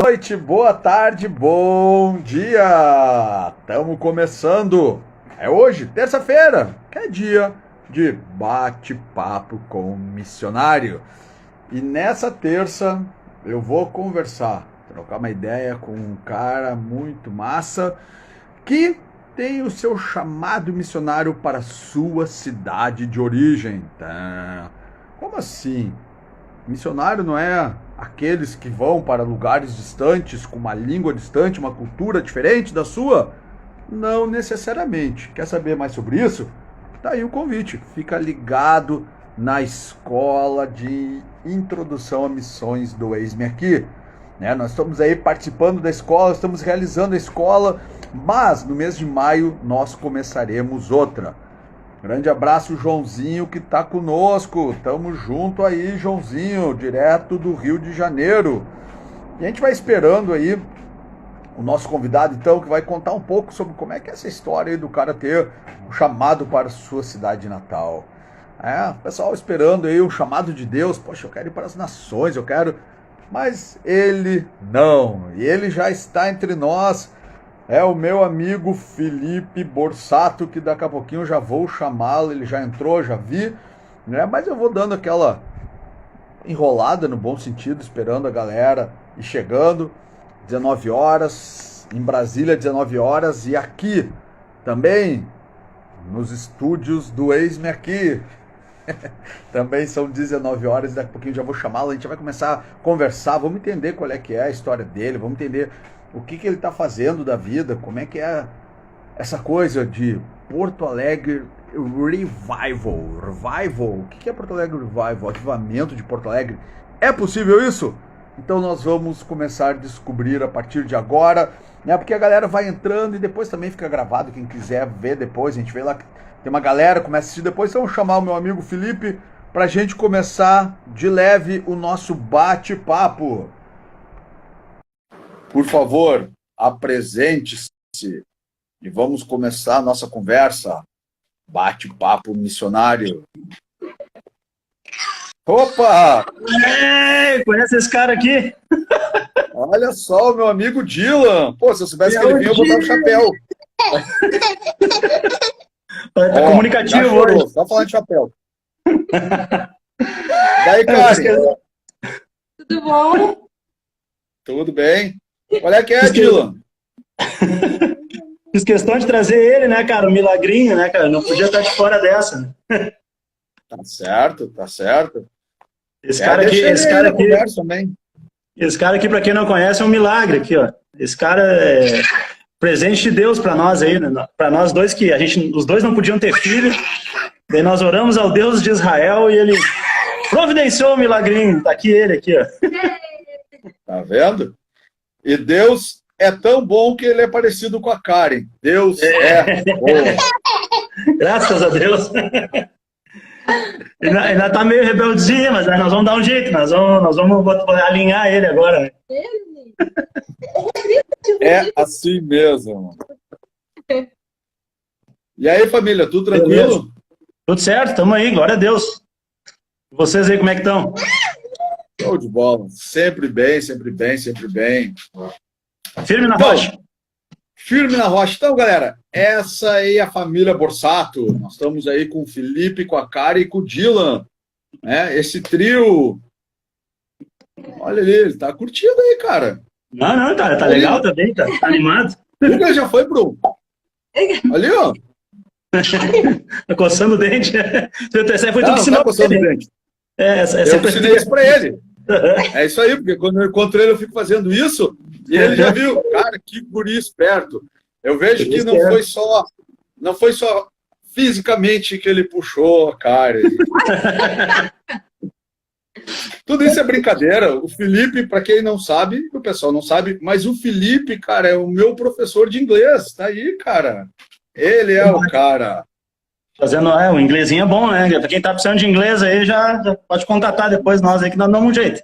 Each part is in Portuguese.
Noite, boa tarde, bom dia! Estamos começando. É hoje, terça-feira, que é dia de bate-papo com missionário. E nessa terça eu vou conversar, trocar uma ideia com um cara muito massa que tem o seu chamado missionário para a sua cidade de origem. Como assim? Missionário não é aqueles que vão para lugares distantes, com uma língua distante, uma cultura diferente da sua? Não necessariamente. Quer saber mais sobre isso? Tá aí o convite. Fica ligado na escola de introdução a missões do Eis-me Aqui. Nós estamos aí participando da escola, estamos realizando a escola, mas no mês de maio nós começaremos outra. Grande abraço, Joãozinho, que tá conosco. Tamo junto aí, Joãozinho, direto do Rio de Janeiro. E a gente vai esperando aí o nosso convidado, então, que vai contar um pouco sobre como é que é essa história aí do cara ter um chamado para a sua cidade natal. O pessoal esperando aí o chamado de Deus. Poxa, eu quero ir para as nações, eu quero... Mas ele não. E ele já está entre nós. É o meu amigo Felipe Borsato, que daqui a pouquinho eu já vou chamá-lo, ele já entrou, já vi, né? Mas eu vou dando aquela enrolada no bom sentido, esperando a galera ir chegando. 19 horas, em Brasília 19 horas, e aqui também, nos estúdios do Eis-me Aqui, também são 19 horas, daqui a pouquinho eu já vou chamá-lo, a gente vai começar a conversar, vamos entender qual é que é a história dele, vamos entender o que ele está fazendo da vida, como é que é essa coisa de Porto Alegre Revival. Revival? O que é Porto Alegre Revival? Avivamento de Porto Alegre. É possível isso? Então nós vamos começar a descobrir a partir de agora, né? Porque a galera vai entrando e depois também fica gravado, quem quiser ver depois, a gente vê lá que tem uma galera, começa a assistir depois, então vamos chamar o meu amigo Felipe para a gente começar de leve o nosso bate-papo. Por favor, apresente-se e vamos começar a nossa conversa. Bate-papo missionário. Opa! Conhece esse cara aqui? Olha só, o meu amigo Dylan. Pô, se eu soubesse que ele vinha, eu botava o chapéu. Tá comunicativo hoje. Só falando de chapéu. Daí, Karen? Tudo bom? Tudo bem? Qual é que é, Dylan? Fiz questão de trazer ele, né, cara? Um milagrinho, né, cara? Não podia estar de fora dessa. Tá certo, tá certo. Esse cara aqui, esse cara aqui, para quem não conhece, é um milagre aqui, ó. Esse cara é presente de Deus para nós aí, né? Para nós dois, que os dois não podiam ter filho. Daí nós oramos ao Deus de Israel e ele providenciou o milagrinho. Tá aqui ele aqui, ó. Tá vendo? E Deus é tão bom que ele é parecido com a Karen. Deus é bom. Graças a Deus. Ainda tá meio rebeldezinho, mas nós vamos dar um jeito, nós vamos alinhar ele agora. É assim mesmo. E aí, família, tudo tranquilo? Beleza. Tudo certo, tamo aí, glória a Deus. Vocês aí, como é que estão? Show de bola. Sempre bem, sempre bem, sempre bem. Firme na rocha. Firme na rocha. Então, galera, essa aí é a família Borsato. Nós estamos aí com o Felipe, com a Karen e com o Dylan. Né? Esse trio. Olha ali, ele tá curtindo aí, cara. Não, tá legal, tá bem, tá animado. O Lucas já foi pro... Ali, ó. Tá coçando o dente. Essa foi tudo que ensinou pra ele. Eu ensinei isso pra ele. É isso aí, porque quando eu encontro ele, eu fico fazendo isso, e ele já viu, cara, que guri esperto. Eu vejo que não foi só fisicamente que ele puxou, cara. Tudo isso é brincadeira. O Felipe, para quem não sabe, o pessoal não sabe, mas o Felipe, cara, é o meu professor de inglês. Tá aí, cara. Ele é o cara. Fazendo, o inglesinho é bom, né? Pra quem tá precisando de inglês aí, já pode contatar depois nós aí, que nós damos um jeito.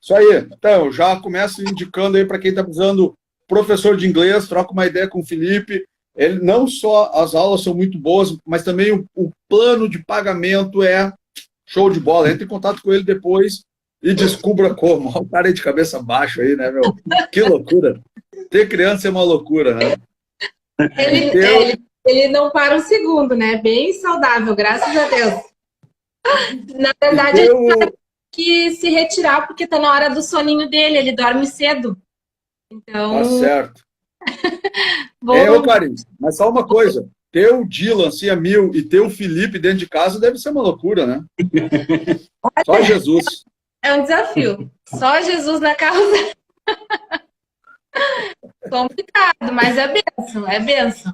Isso aí. Então, já começo indicando aí para quem tá precisando professor de inglês, troca uma ideia com o Felipe. Ele, não só as aulas são muito boas, mas também o plano de pagamento é show de bola. Entre em contato com ele depois e descubra como. Olha o cara aí de cabeça baixa aí, né, meu? Que loucura. Ter criança é uma loucura, né? Ele não para um segundo, né? Bem saudável, graças a Deus. Na verdade, ele tem que se retirar porque tá na hora do soninho dele, ele dorme cedo. Então. Tá certo. Ô, Karim, mas só uma coisa. Ter o Dylan assim a mil e ter o Felipe dentro de casa deve ser uma loucura, né? Só Jesus. É um desafio. Só Jesus na causa. Complicado, mas é bênção, é bênção.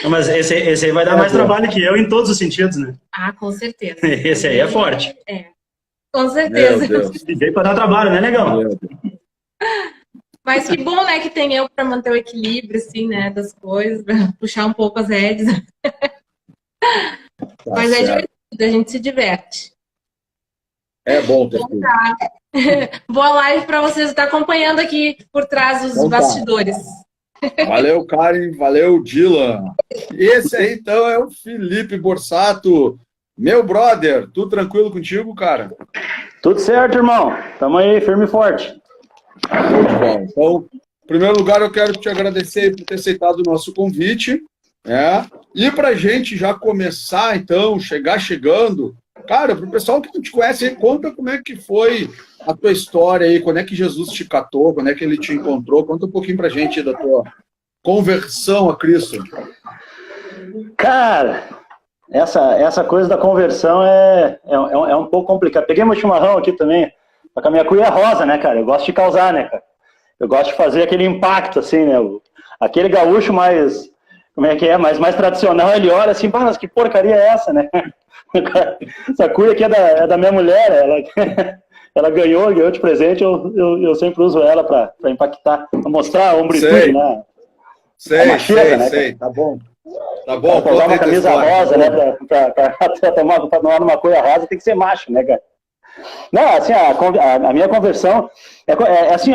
Mas esse aí vai dar mais trabalho que eu em todos os sentidos, né? Ah, com certeza. Esse aí é forte. É, com certeza. Veio para dar trabalho, né, legal? Mas que bom, né, que tem eu para manter o equilíbrio, assim, né, das coisas, puxar um pouco as rédeas. Mas é divertido, a gente se diverte. É bom ter filho. Boa live para vocês estar acompanhando aqui por trás dos bastidores. Valeu, Karen. Valeu, Dylan. Esse aí, então, é o Felipe Borsato. Meu brother, tudo tranquilo contigo, cara? Tudo certo, irmão. Tamo aí, firme e forte. Muito bom. Então, em primeiro lugar, eu quero te agradecer por ter aceitado o nosso convite. E para a gente já começar, então, chegando, cara, para o pessoal que não te conhece, aí, conta como é que foi a tua história aí, quando é que Jesus te catou, quando é que ele te encontrou, conta um pouquinho para a gente da tua conversão a Cristo. Cara, essa coisa da conversão é um pouco complicado. Peguei meu chimarrão aqui também, só que a minha cuia é rosa, né, cara? Eu gosto de causar, né, cara? Eu gosto de fazer aquele impacto, assim, né? Aquele gaúcho mais, como é que é, mais tradicional, ele olha assim, mas que porcaria é essa, né? Essa cuia aqui é da minha mulher, ela ganhou de presente, eu sempre uso ela para impactar, para mostrar a hombritude, né? Sei, tá bom. Tá bom, pra usar uma camisa rosa, né? Pra tomar numa cuia rosa, tem que ser macho, né, cara? Não, assim, a minha conversão é assim,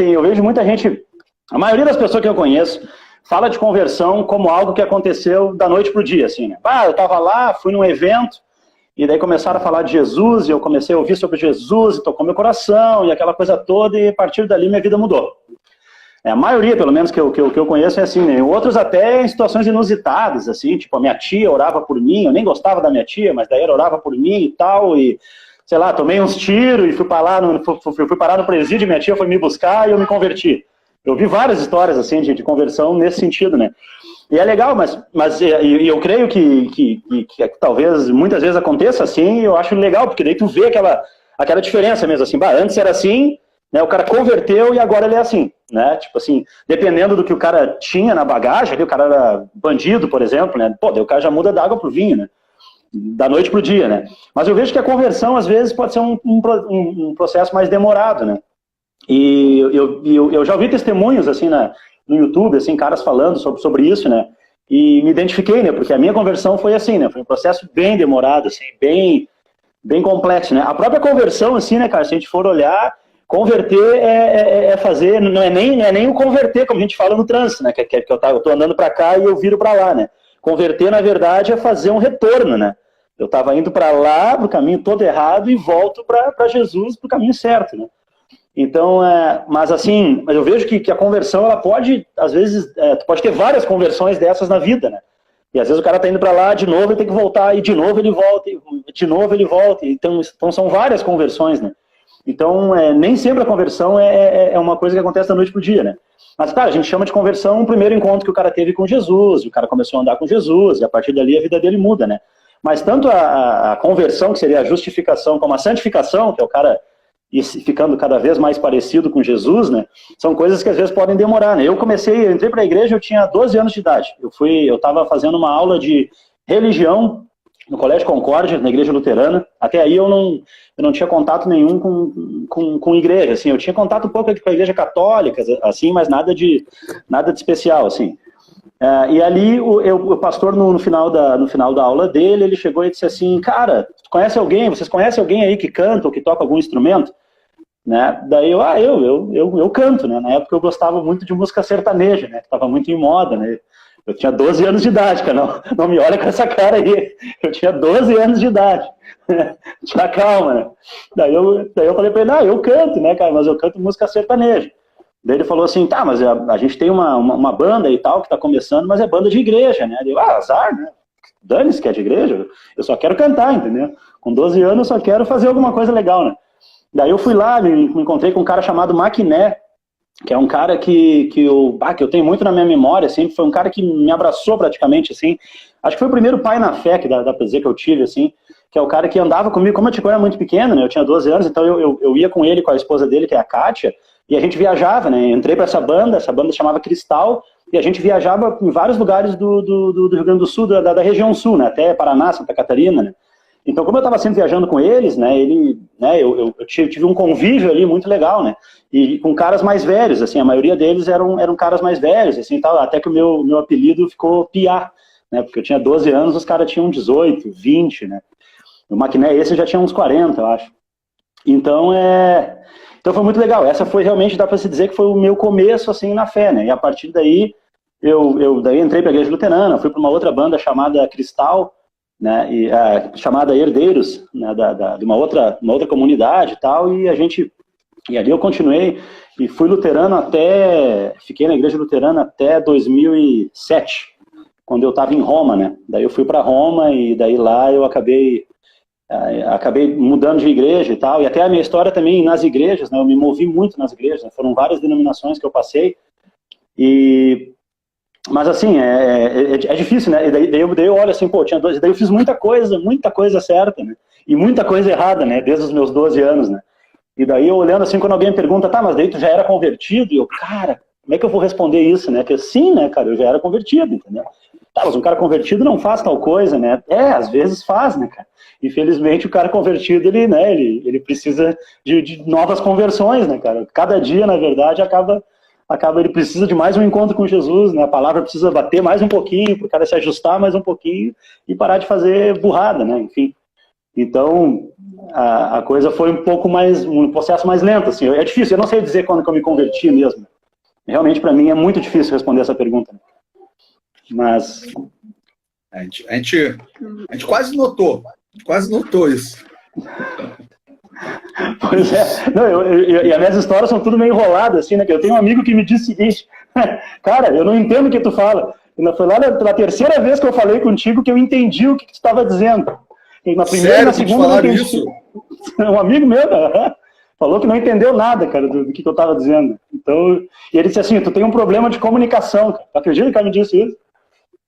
eu vejo muita gente, a maioria das pessoas que eu conheço fala de conversão como algo que aconteceu da noite pro dia, assim, né? Eu tava lá, fui num evento, e daí começaram a falar de Jesus, e eu comecei a ouvir sobre Jesus, e tocou meu coração, e aquela coisa toda, e a partir dali minha vida mudou. A maioria, pelo menos, que eu conheço é assim, né? Outros até em situações inusitadas, assim, tipo, a minha tia orava por mim, eu nem gostava da minha tia, mas daí ela orava por mim e tal, e, sei lá, tomei uns tiros e fui parar no presídio, minha tia foi me buscar e eu me converti. Eu vi várias histórias, assim, de conversão nesse sentido, né? E é legal, mas eu creio que talvez, muitas vezes aconteça assim, e eu acho legal, porque daí tu vê aquela diferença mesmo, assim, antes era assim, né, o cara converteu e agora ele é assim, né, tipo assim, dependendo do que o cara tinha na bagagem, ali, o cara era bandido, por exemplo, né, daí o cara já muda da água pro vinho, né, da noite pro dia, né, mas eu vejo que a conversão, às vezes, pode ser um processo mais demorado, né, e eu já ouvi testemunhos, assim, no YouTube, assim, caras falando sobre isso, né, e me identifiquei, né, porque a minha conversão foi assim, né, foi um processo bem demorado, assim, bem complexo, né, a própria conversão, assim, né, cara, se a gente for olhar, converter é fazer, não é nem o converter, como a gente fala no trânsito, né? Que eu tô andando para cá e eu viro para lá, né? Converter, na verdade, é fazer um retorno, né? Eu estava indo para lá, pro caminho todo errado, e volto para Jesus, pro caminho certo, né? Então, mas assim, eu vejo que a conversão, ela pode, às vezes, tu pode ter várias conversões dessas na vida, né? E às vezes o cara tá indo para lá, de novo ele tem que voltar, e de novo ele volta, e de novo ele volta. Então são várias conversões, né? Então, nem sempre a conversão é uma coisa que acontece da noite pro dia, né? Mas, tá, a gente chama de conversão o primeiro encontro que o cara teve com Jesus, o cara começou a andar com Jesus, e a partir dali a vida dele muda, né? Mas tanto a conversão, que seria a justificação, como a santificação, que é o cara ficando cada vez mais parecido com Jesus, né? São coisas que às vezes podem demorar, né? Eu entrei para a igreja, eu tinha 12 anos de idade. Eu estava fazendo uma aula de religião no Colégio Concórdia, na igreja luterana. Até aí eu não tinha contato nenhum com igreja, assim. Eu tinha contato um pouco com a igreja católica, assim, mas nada de especial, assim. E ali o pastor, no final da aula dele, ele chegou e disse assim, cara, vocês conhecem alguém aí que canta ou que toca algum instrumento? Né? Daí eu canto, né? Na época eu gostava muito de música sertaneja, né? Que estava muito em moda, né? Eu tinha 12 anos de idade, cara. Não me olha com essa cara aí. Eu tinha 12 anos de idade. Tinha calma, né? Daí eu falei pra ele, eu canto, né, cara? Mas eu canto música sertaneja. Daí ele falou assim, tá, mas a gente tem uma banda e tal que tá começando, mas é banda de igreja, né? Eu, azar, né? Dane-se que é de igreja, eu só quero cantar, entendeu? Com 12 anos eu só quero fazer alguma coisa legal, né? Daí eu fui lá, me encontrei com um cara chamado Maquiné, que é um cara que eu tenho muito na minha memória, sempre foi um cara que me abraçou praticamente, assim. Acho que foi o primeiro pai na fé que dá pra dizer que eu tive, assim, que é o cara que andava comigo, como eu era muito pequeno, né? Eu tinha 12 anos, então eu ia com ele, com a esposa dele, que é a Kátia, e a gente viajava, né? Entrei para essa banda chamava Cristal, e a gente viajava em vários lugares do Rio Grande do Sul, da região sul, né? Até Paraná, Santa Catarina, né? Então, como eu estava sempre viajando com eles, né? Eu tive um convívio ali muito legal, né? E com caras mais velhos, assim, a maioria deles eram caras mais velhos, assim, tal, até que o meu apelido ficou Piá, né? Porque eu tinha 12 anos, os caras tinham 18, 20, né? O Maquiné esse já tinha uns 40, eu acho. Então foi muito legal. Essa foi realmente, dá para se dizer que foi o meu começo, assim, na fé, né? E a partir daí, daí entrei para a Igreja Luterana, fui para uma outra banda chamada Cristal, né? Chamada Herdeiros, né? De uma outra comunidade e tal, e ali eu continuei e fui luterano fiquei na Igreja Luterana até 2007, quando eu estava em Roma, né? Daí eu fui para Roma e daí lá eu acabei mudando de igreja e tal, e até a minha história também nas igrejas, né, eu me movi muito nas igrejas, né, foram várias denominações que eu passei, mas assim, é difícil, né, e daí eu olho assim, pô, tinha 12, daí eu fiz muita coisa certa, né, e muita coisa errada, né, desde os meus 12 anos, né, e daí eu olhando assim, quando alguém me pergunta, tá, mas daí tu já era convertido, e eu, cara, como é que eu vou responder isso, né, que sim, né, cara, eu já era convertido, entendeu? Tá, mas um cara convertido não faz tal coisa, né? Às vezes faz, né, cara? Infelizmente, o cara convertido, ele precisa de novas conversões, né, cara? Cada dia, na verdade, ele precisa de mais um encontro com Jesus, né? A palavra precisa bater mais um pouquinho, para o cara se ajustar mais um pouquinho e parar de fazer burrada, né? Enfim. Então, a coisa foi um processo mais lento, assim. É difícil, eu não sei dizer quando que eu me converti mesmo. Realmente, para mim, é muito difícil responder essa pergunta. Mas a gente quase notou isso. Pois é. Não, e as minhas histórias são tudo meio enroladas, assim, né? Eu tenho um amigo que me disse o seguinte, cara, eu não entendo o que tu fala. Foi lá na terceira vez que eu falei contigo que eu entendi o que tu estava dizendo. E na primeira e na segunda eu entendi. Isso? Um amigo meu, falou que não entendeu nada, cara, do que eu estava dizendo. Então, e ele disse assim, tu tem um problema de comunicação. Tu acredita que o cara me disse isso?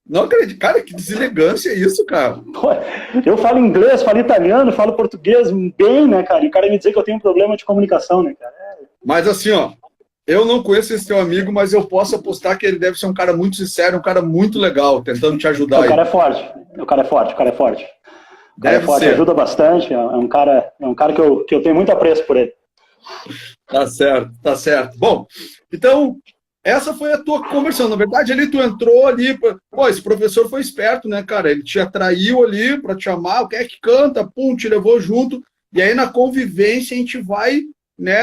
Não acredito. Cara, que deselegância é isso, cara? Pô, eu falo inglês, falo italiano, falo português bem, né, cara? E o cara me dizer que eu tenho um problema de comunicação, né, cara? Mas assim, ó, eu não conheço esse teu amigo, mas eu posso apostar que ele deve ser um cara muito sincero, um cara muito legal, tentando te ajudar. O cara é forte. O cara é forte. Deve ser. Ajuda bastante. É um cara que eu tenho muito apreço por ele. Tá certo. Bom, então, essa foi a tua conversão. Na verdade, ali tu entrou ali, pô, esse professor foi esperto, né, cara? Ele te atraiu ali para te chamar, o que é que canta, pum, te levou junto. E aí na convivência a gente vai, né,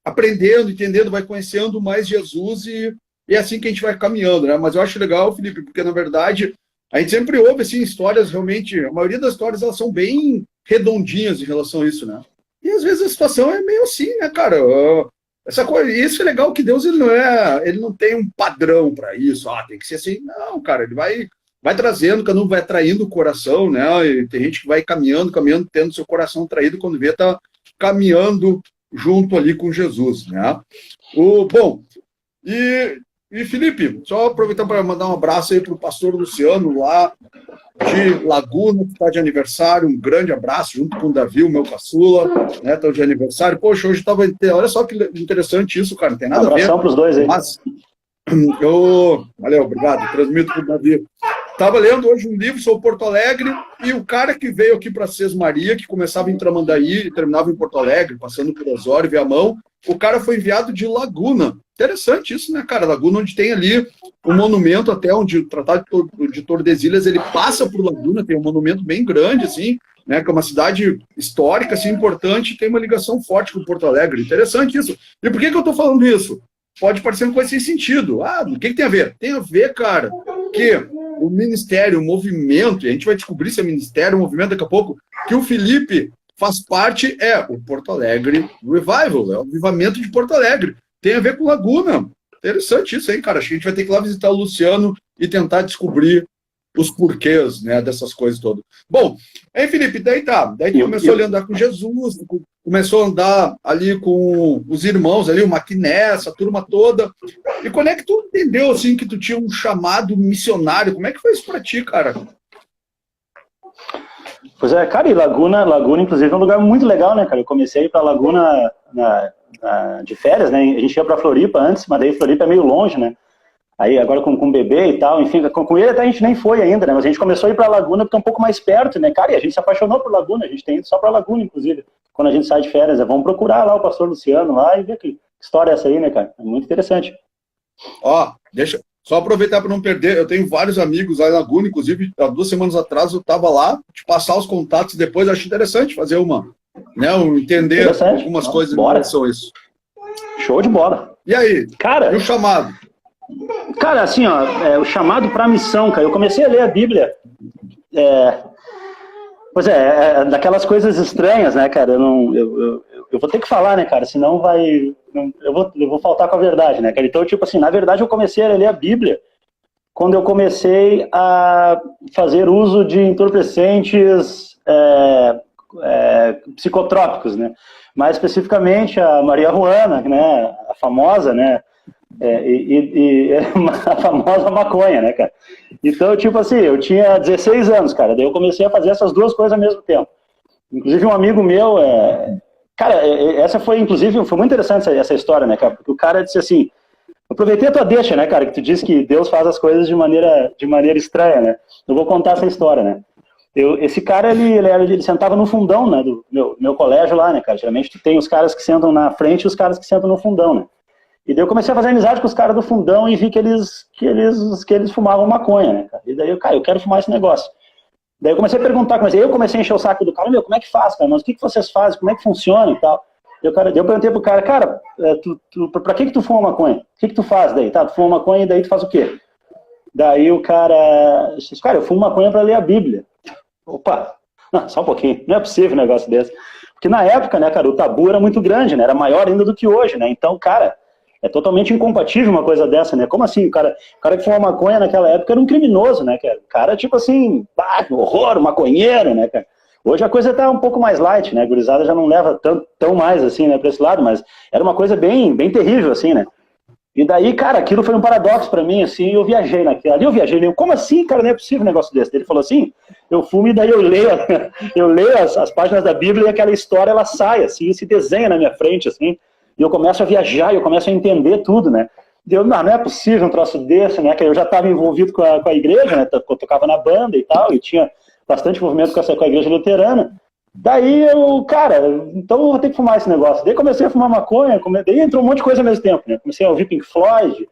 aprendendo, entendendo, vai conhecendo mais Jesus e é assim que a gente vai caminhando, né? Mas eu acho legal, Felipe, porque na verdade a gente sempre ouve assim histórias realmente, a maioria das histórias elas são bem redondinhas em relação a isso, né? E às vezes a situação é meio assim, né, cara? Essa coisa, isso é legal que Deus ele não tem um padrão para isso, tem que ser assim. Não, cara, ele vai trazendo, cada um vai atraindo o coração, né? E tem gente que vai caminhando, tendo seu coração atraído, quando vê, tá caminhando junto ali com Jesus, né? Bom, e Felipe, só aproveitar para mandar um abraço aí para o pastor Luciano, lá de Laguna, que está de aniversário, um grande abraço, junto com o Davi, o meu caçula, né, estão de aniversário. Poxa, hoje estava, olha só que interessante isso, cara, não tem nada a ver. Abração para os dois aí. Mas, valeu, obrigado, transmito para o Davi. Estava lendo hoje um livro sobre Porto Alegre, e o cara que veio aqui para Sesmaria, que começava em Tramandaí e terminava em Porto Alegre, passando por Osório e Viamão, o cara foi enviado de Laguna. Interessante isso, né, cara? Laguna, onde tem ali um monumento, até onde o Tratado de Tordesilhas, ele passa por Laguna, tem um monumento bem grande, assim, né, que é uma cidade histórica, assim, importante, tem uma ligação forte com Porto Alegre. Interessante isso. E por que eu estou falando isso? Pode parecer uma coisa sem sentido. O que tem a ver? Tem a ver, cara, que o ministério, o movimento, e a gente vai descobrir se é ministério ou movimento daqui a pouco, que o Felipe faz parte, o Porto Alegre Revival, é o avivamento de Porto Alegre. Tem a ver com Laguna. Interessante isso, hein, cara? Acho que a gente vai ter que ir lá visitar o Luciano e tentar descobrir os porquês, né, dessas coisas todas. Bom, aí, Felipe, daí tu começou ali a andar com Jesus, começou a andar ali com os irmãos ali, o Maquiné, essa turma toda. E quando é que tu entendeu, assim, que tu tinha um chamado missionário? Como é que foi isso pra ti, cara? Pois é, cara, e Laguna, inclusive, é um lugar muito legal, né, cara? Eu comecei a ir pra Laguna de férias, né? A gente ia pra Floripa antes, mas daí Floripa é meio longe, né? Aí agora com o bebê e tal, enfim, com ele até a gente nem foi ainda, né? Mas a gente começou a ir pra Laguna porque é um pouco mais perto, né, cara? E a gente se apaixonou por Laguna, a gente tem ido só pra Laguna, inclusive, quando a gente sai de férias. Vamos procurar lá o pastor Luciano lá e ver que história é essa aí, né, cara? É muito interessante. Ó, deixa só aproveitar para não perder, eu tenho vários amigos lá em Laguna, inclusive, há 2 semanas atrás eu tava lá, te passar os contatos depois, eu acho interessante fazer entender algumas coisas em relação a isso. Show de bola. E aí? Cara, e o chamado? Cara, assim, o chamado para a missão, cara, eu comecei a ler a Bíblia, daquelas coisas estranhas, né, cara, eu vou ter que falar, né, cara, senão eu vou faltar com a verdade, né, cara, então, tipo assim, na verdade eu comecei a ler a Bíblia quando eu comecei a fazer uso de entorpecentes psicotrópicos, né, mais especificamente a Maria Juana, né, a famosa, né, a famosa maconha, né, cara? Então, tipo assim, eu tinha 16 anos, cara, daí eu comecei a fazer essas duas coisas ao mesmo tempo. Inclusive, um amigo meu, cara, essa foi, inclusive, foi muito interessante essa história, né, cara? Porque o cara disse assim, aproveitei a tua deixa, né, cara, que tu disse que Deus faz as coisas de maneira estranha, né? Eu vou contar essa história, né? Esse cara, ele sentava no fundão, né, do meu colégio lá, né, cara? Geralmente tu tem os caras que sentam na frente e os caras que sentam no fundão, né? E daí eu comecei a fazer amizade com os caras do fundão e vi que eles fumavam maconha, né, cara? E daí eu quero fumar esse negócio. Daí eu comecei a perguntar, eu comecei a encher o saco do cara, como é que faz, cara? Mas o que vocês fazem? Como é que funciona e tal? Eu perguntei pro cara, pra que tu fuma maconha? O que tu faz daí? Tá, tu fuma maconha e daí tu faz o quê? Daí o cara disse, cara, eu fumo maconha pra ler a Bíblia. Opa, não, só um pouquinho, não é possível um negócio desse. Porque na época, né, cara, o tabu era muito grande, né? Era maior ainda do que hoje, né? Então, cara, é totalmente incompatível uma coisa dessa, né? Como assim? O cara que fuma maconha naquela época era um criminoso, né, cara? O cara, tipo assim, horror, maconheiro, né, cara? Hoje a coisa tá um pouco mais light, né? A gurizada já não leva tão mais, assim, né, pra esse lado, mas era uma coisa bem terrível, assim, né? E daí, cara, aquilo foi um paradoxo pra mim, assim, eu viajei naquilo. Ali eu viajei, como assim, cara, não é possível um negócio desse? Ele falou assim, eu fumo e daí eu leio as páginas da Bíblia e aquela história, ela sai, assim, e se desenha na minha frente, assim, e eu começo a viajar, eu começo a entender tudo, né? Não é possível um troço desse, né? Que eu já estava envolvido com a igreja, né? Eu tocava na banda e tal, e tinha bastante envolvimento com a igreja luterana. Daí então eu vou ter que fumar esse negócio. Daí comecei a fumar maconha, daí entrou um monte de coisa ao mesmo tempo, né? Comecei a ouvir Pink Floyd,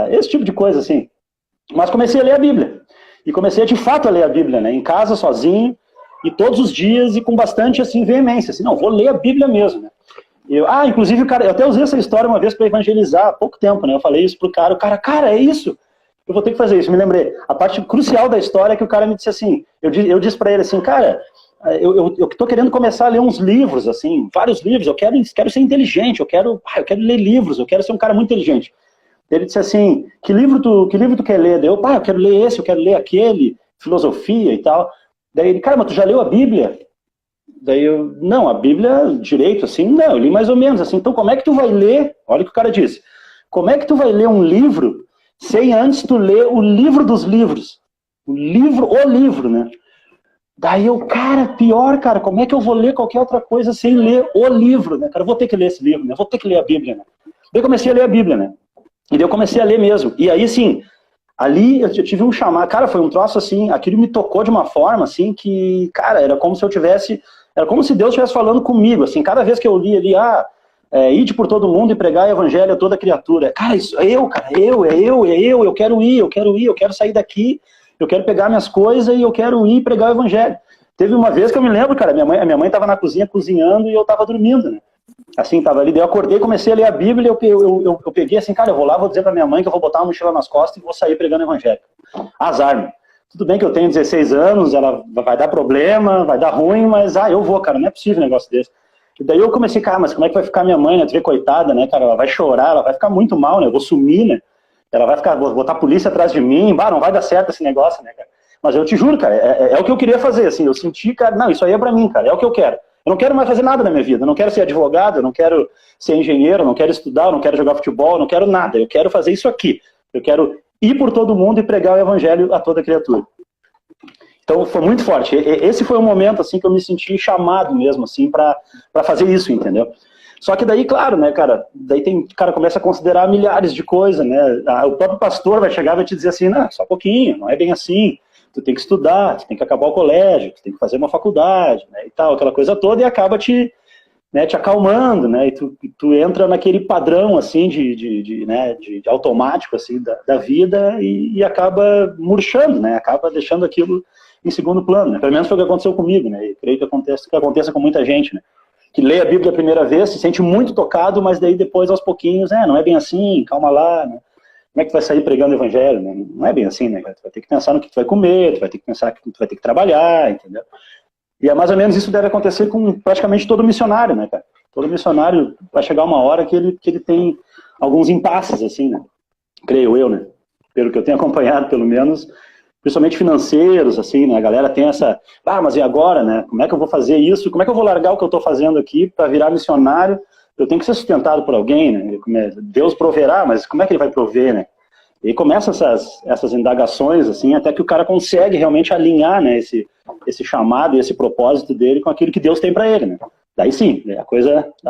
esse tipo de coisa, assim. Mas comecei a ler a Bíblia. E comecei de fato a ler a Bíblia, né? Em casa, sozinho, e todos os dias, e com bastante, assim, veemência. Assim, não, vou ler a Bíblia mesmo, né? Inclusive, cara, eu até usei essa história uma vez para evangelizar há pouco tempo, né? Eu falei isso pro cara, cara, é isso. Eu vou ter que fazer isso, me lembrei. A parte crucial da história é que o cara me disse assim, eu disse para ele assim, cara, eu tô querendo começar a ler uns livros, assim, vários livros, eu quero ser inteligente, eu quero ler livros, eu quero ser um cara muito inteligente. Ele disse assim, que livro tu quer ler? Daí eu quero ler esse, eu quero ler aquele, filosofia e tal. Daí ele, cara, mas tu já leu a Bíblia? Daí não, a Bíblia, direito, assim, não, eu li mais ou menos, assim, então como é que tu vai ler, olha o que o cara disse, como é que tu vai ler um livro sem antes tu ler o livro dos livros, o livro, né? Daí cara, pior, cara, como é que eu vou ler qualquer outra coisa sem ler o livro, né, cara, eu vou ter que ler esse livro, né, vou ter que ler a Bíblia, né? Daí eu comecei a ler a Bíblia, né, e daí eu comecei a ler mesmo, e aí, assim, ali eu tive um chamado, cara, foi um troço assim, aquilo me tocou de uma forma, assim, que, cara, era como se Deus estivesse falando comigo, assim, cada vez que eu li ali, ide por todo mundo e pregar o evangelho a toda criatura. Cara, isso é eu, cara, eu quero ir, eu quero sair daqui, eu quero pegar minhas coisas e eu quero ir pregar o evangelho. Teve uma vez que eu me lembro, cara, a minha mãe estava na cozinha cozinhando e eu estava dormindo, né? Assim, tava ali, daí eu acordei, comecei a ler a Bíblia, eu peguei assim, cara, eu vou lá, vou dizer pra minha mãe que eu vou botar uma mochila nas costas e vou sair pregando evangelho. Azar, meu. Tudo bem que eu tenho 16 anos, ela vai dar problema, vai dar ruim, mas eu vou, cara, não é possível um negócio desse. E daí eu comecei, cara, mas como é que vai ficar minha mãe, né? Tu vê, coitada, né, cara, ela vai chorar, ela vai ficar muito mal, né? Eu vou sumir, né? Ela vai ficar, vou botar a polícia atrás de mim, não vai dar certo esse negócio, né, cara? Mas eu te juro, cara, é o que eu queria fazer, assim, eu senti, cara, não, isso aí é pra mim, cara, é o que eu quero. Eu não quero mais fazer nada na minha vida, eu não quero ser advogado, eu não quero ser engenheiro, eu não quero estudar, eu não quero jogar futebol, eu não quero nada, eu quero fazer isso aqui. Eu quero ir por todo mundo e pregar o evangelho a toda criatura. Então foi muito forte. Esse foi um momento assim que eu me senti chamado mesmo assim para fazer isso, entendeu? Só que daí, claro, né, cara, daí cara começa a considerar milhares de coisas, né? O próprio pastor vai chegar e vai te dizer assim, não, só um pouquinho, não é bem assim. Tu tem que estudar, tu tem que acabar o colégio, tu tem que fazer uma faculdade, né, e tal, aquela coisa toda, e acaba te acalmando, né, e tu entra naquele padrão, assim, de automático, assim, da vida, e acaba murchando, né, acaba deixando aquilo em segundo plano, né, pelo menos foi o que aconteceu comigo, né, e creio que aconteça com muita gente, né, que lê a Bíblia a primeira vez, se sente muito tocado, mas daí depois, aos pouquinhos, não é bem assim, calma lá, né. Como é que tu vai sair pregando o evangelho, né? Não é bem assim, né? Tu vai ter que pensar no que tu vai comer, tu vai ter que pensar que tu vai ter que trabalhar, entendeu? E é mais ou menos isso deve acontecer com praticamente todo missionário, né, cara? Todo missionário vai chegar uma hora que ele tem alguns impasses, assim, né? Creio eu, né? Pelo que eu tenho acompanhado, pelo menos, principalmente financeiros, assim, né? A galera tem essa, mas e agora, né? Como é que eu vou fazer isso? Como é que eu vou largar o que eu tô fazendo aqui para virar missionário? Eu tenho que ser sustentado por alguém, né? Deus proverá, mas como é que ele vai prover, né? E começa essas indagações, assim, até que o cara consegue realmente alinhar, né, esse chamado e esse propósito dele com aquilo que Deus tem para ele, né? Daí sim, a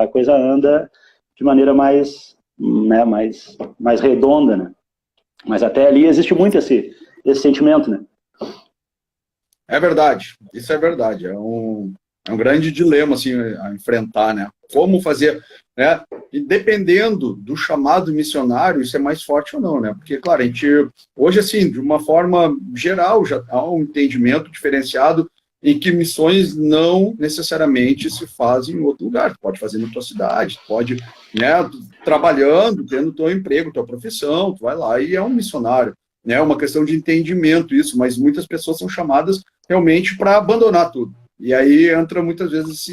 coisa anda de maneira mais redonda, né? Mas até ali existe muito esse sentimento, né? É verdade, isso é verdade. É um grande dilema, assim, a enfrentar, né? Como fazer, né? E dependendo do chamado missionário, isso é mais forte ou não, né? Porque, claro, a gente, hoje, assim, de uma forma geral, já há um entendimento diferenciado em que missões não necessariamente se fazem em outro lugar. Tu pode fazer na tua cidade, tu pode, né, trabalhando, tendo teu emprego, tua profissão, tu vai lá e é um missionário. É uma questão de entendimento isso, mas muitas pessoas são chamadas realmente para abandonar tudo. E aí entra muitas vezes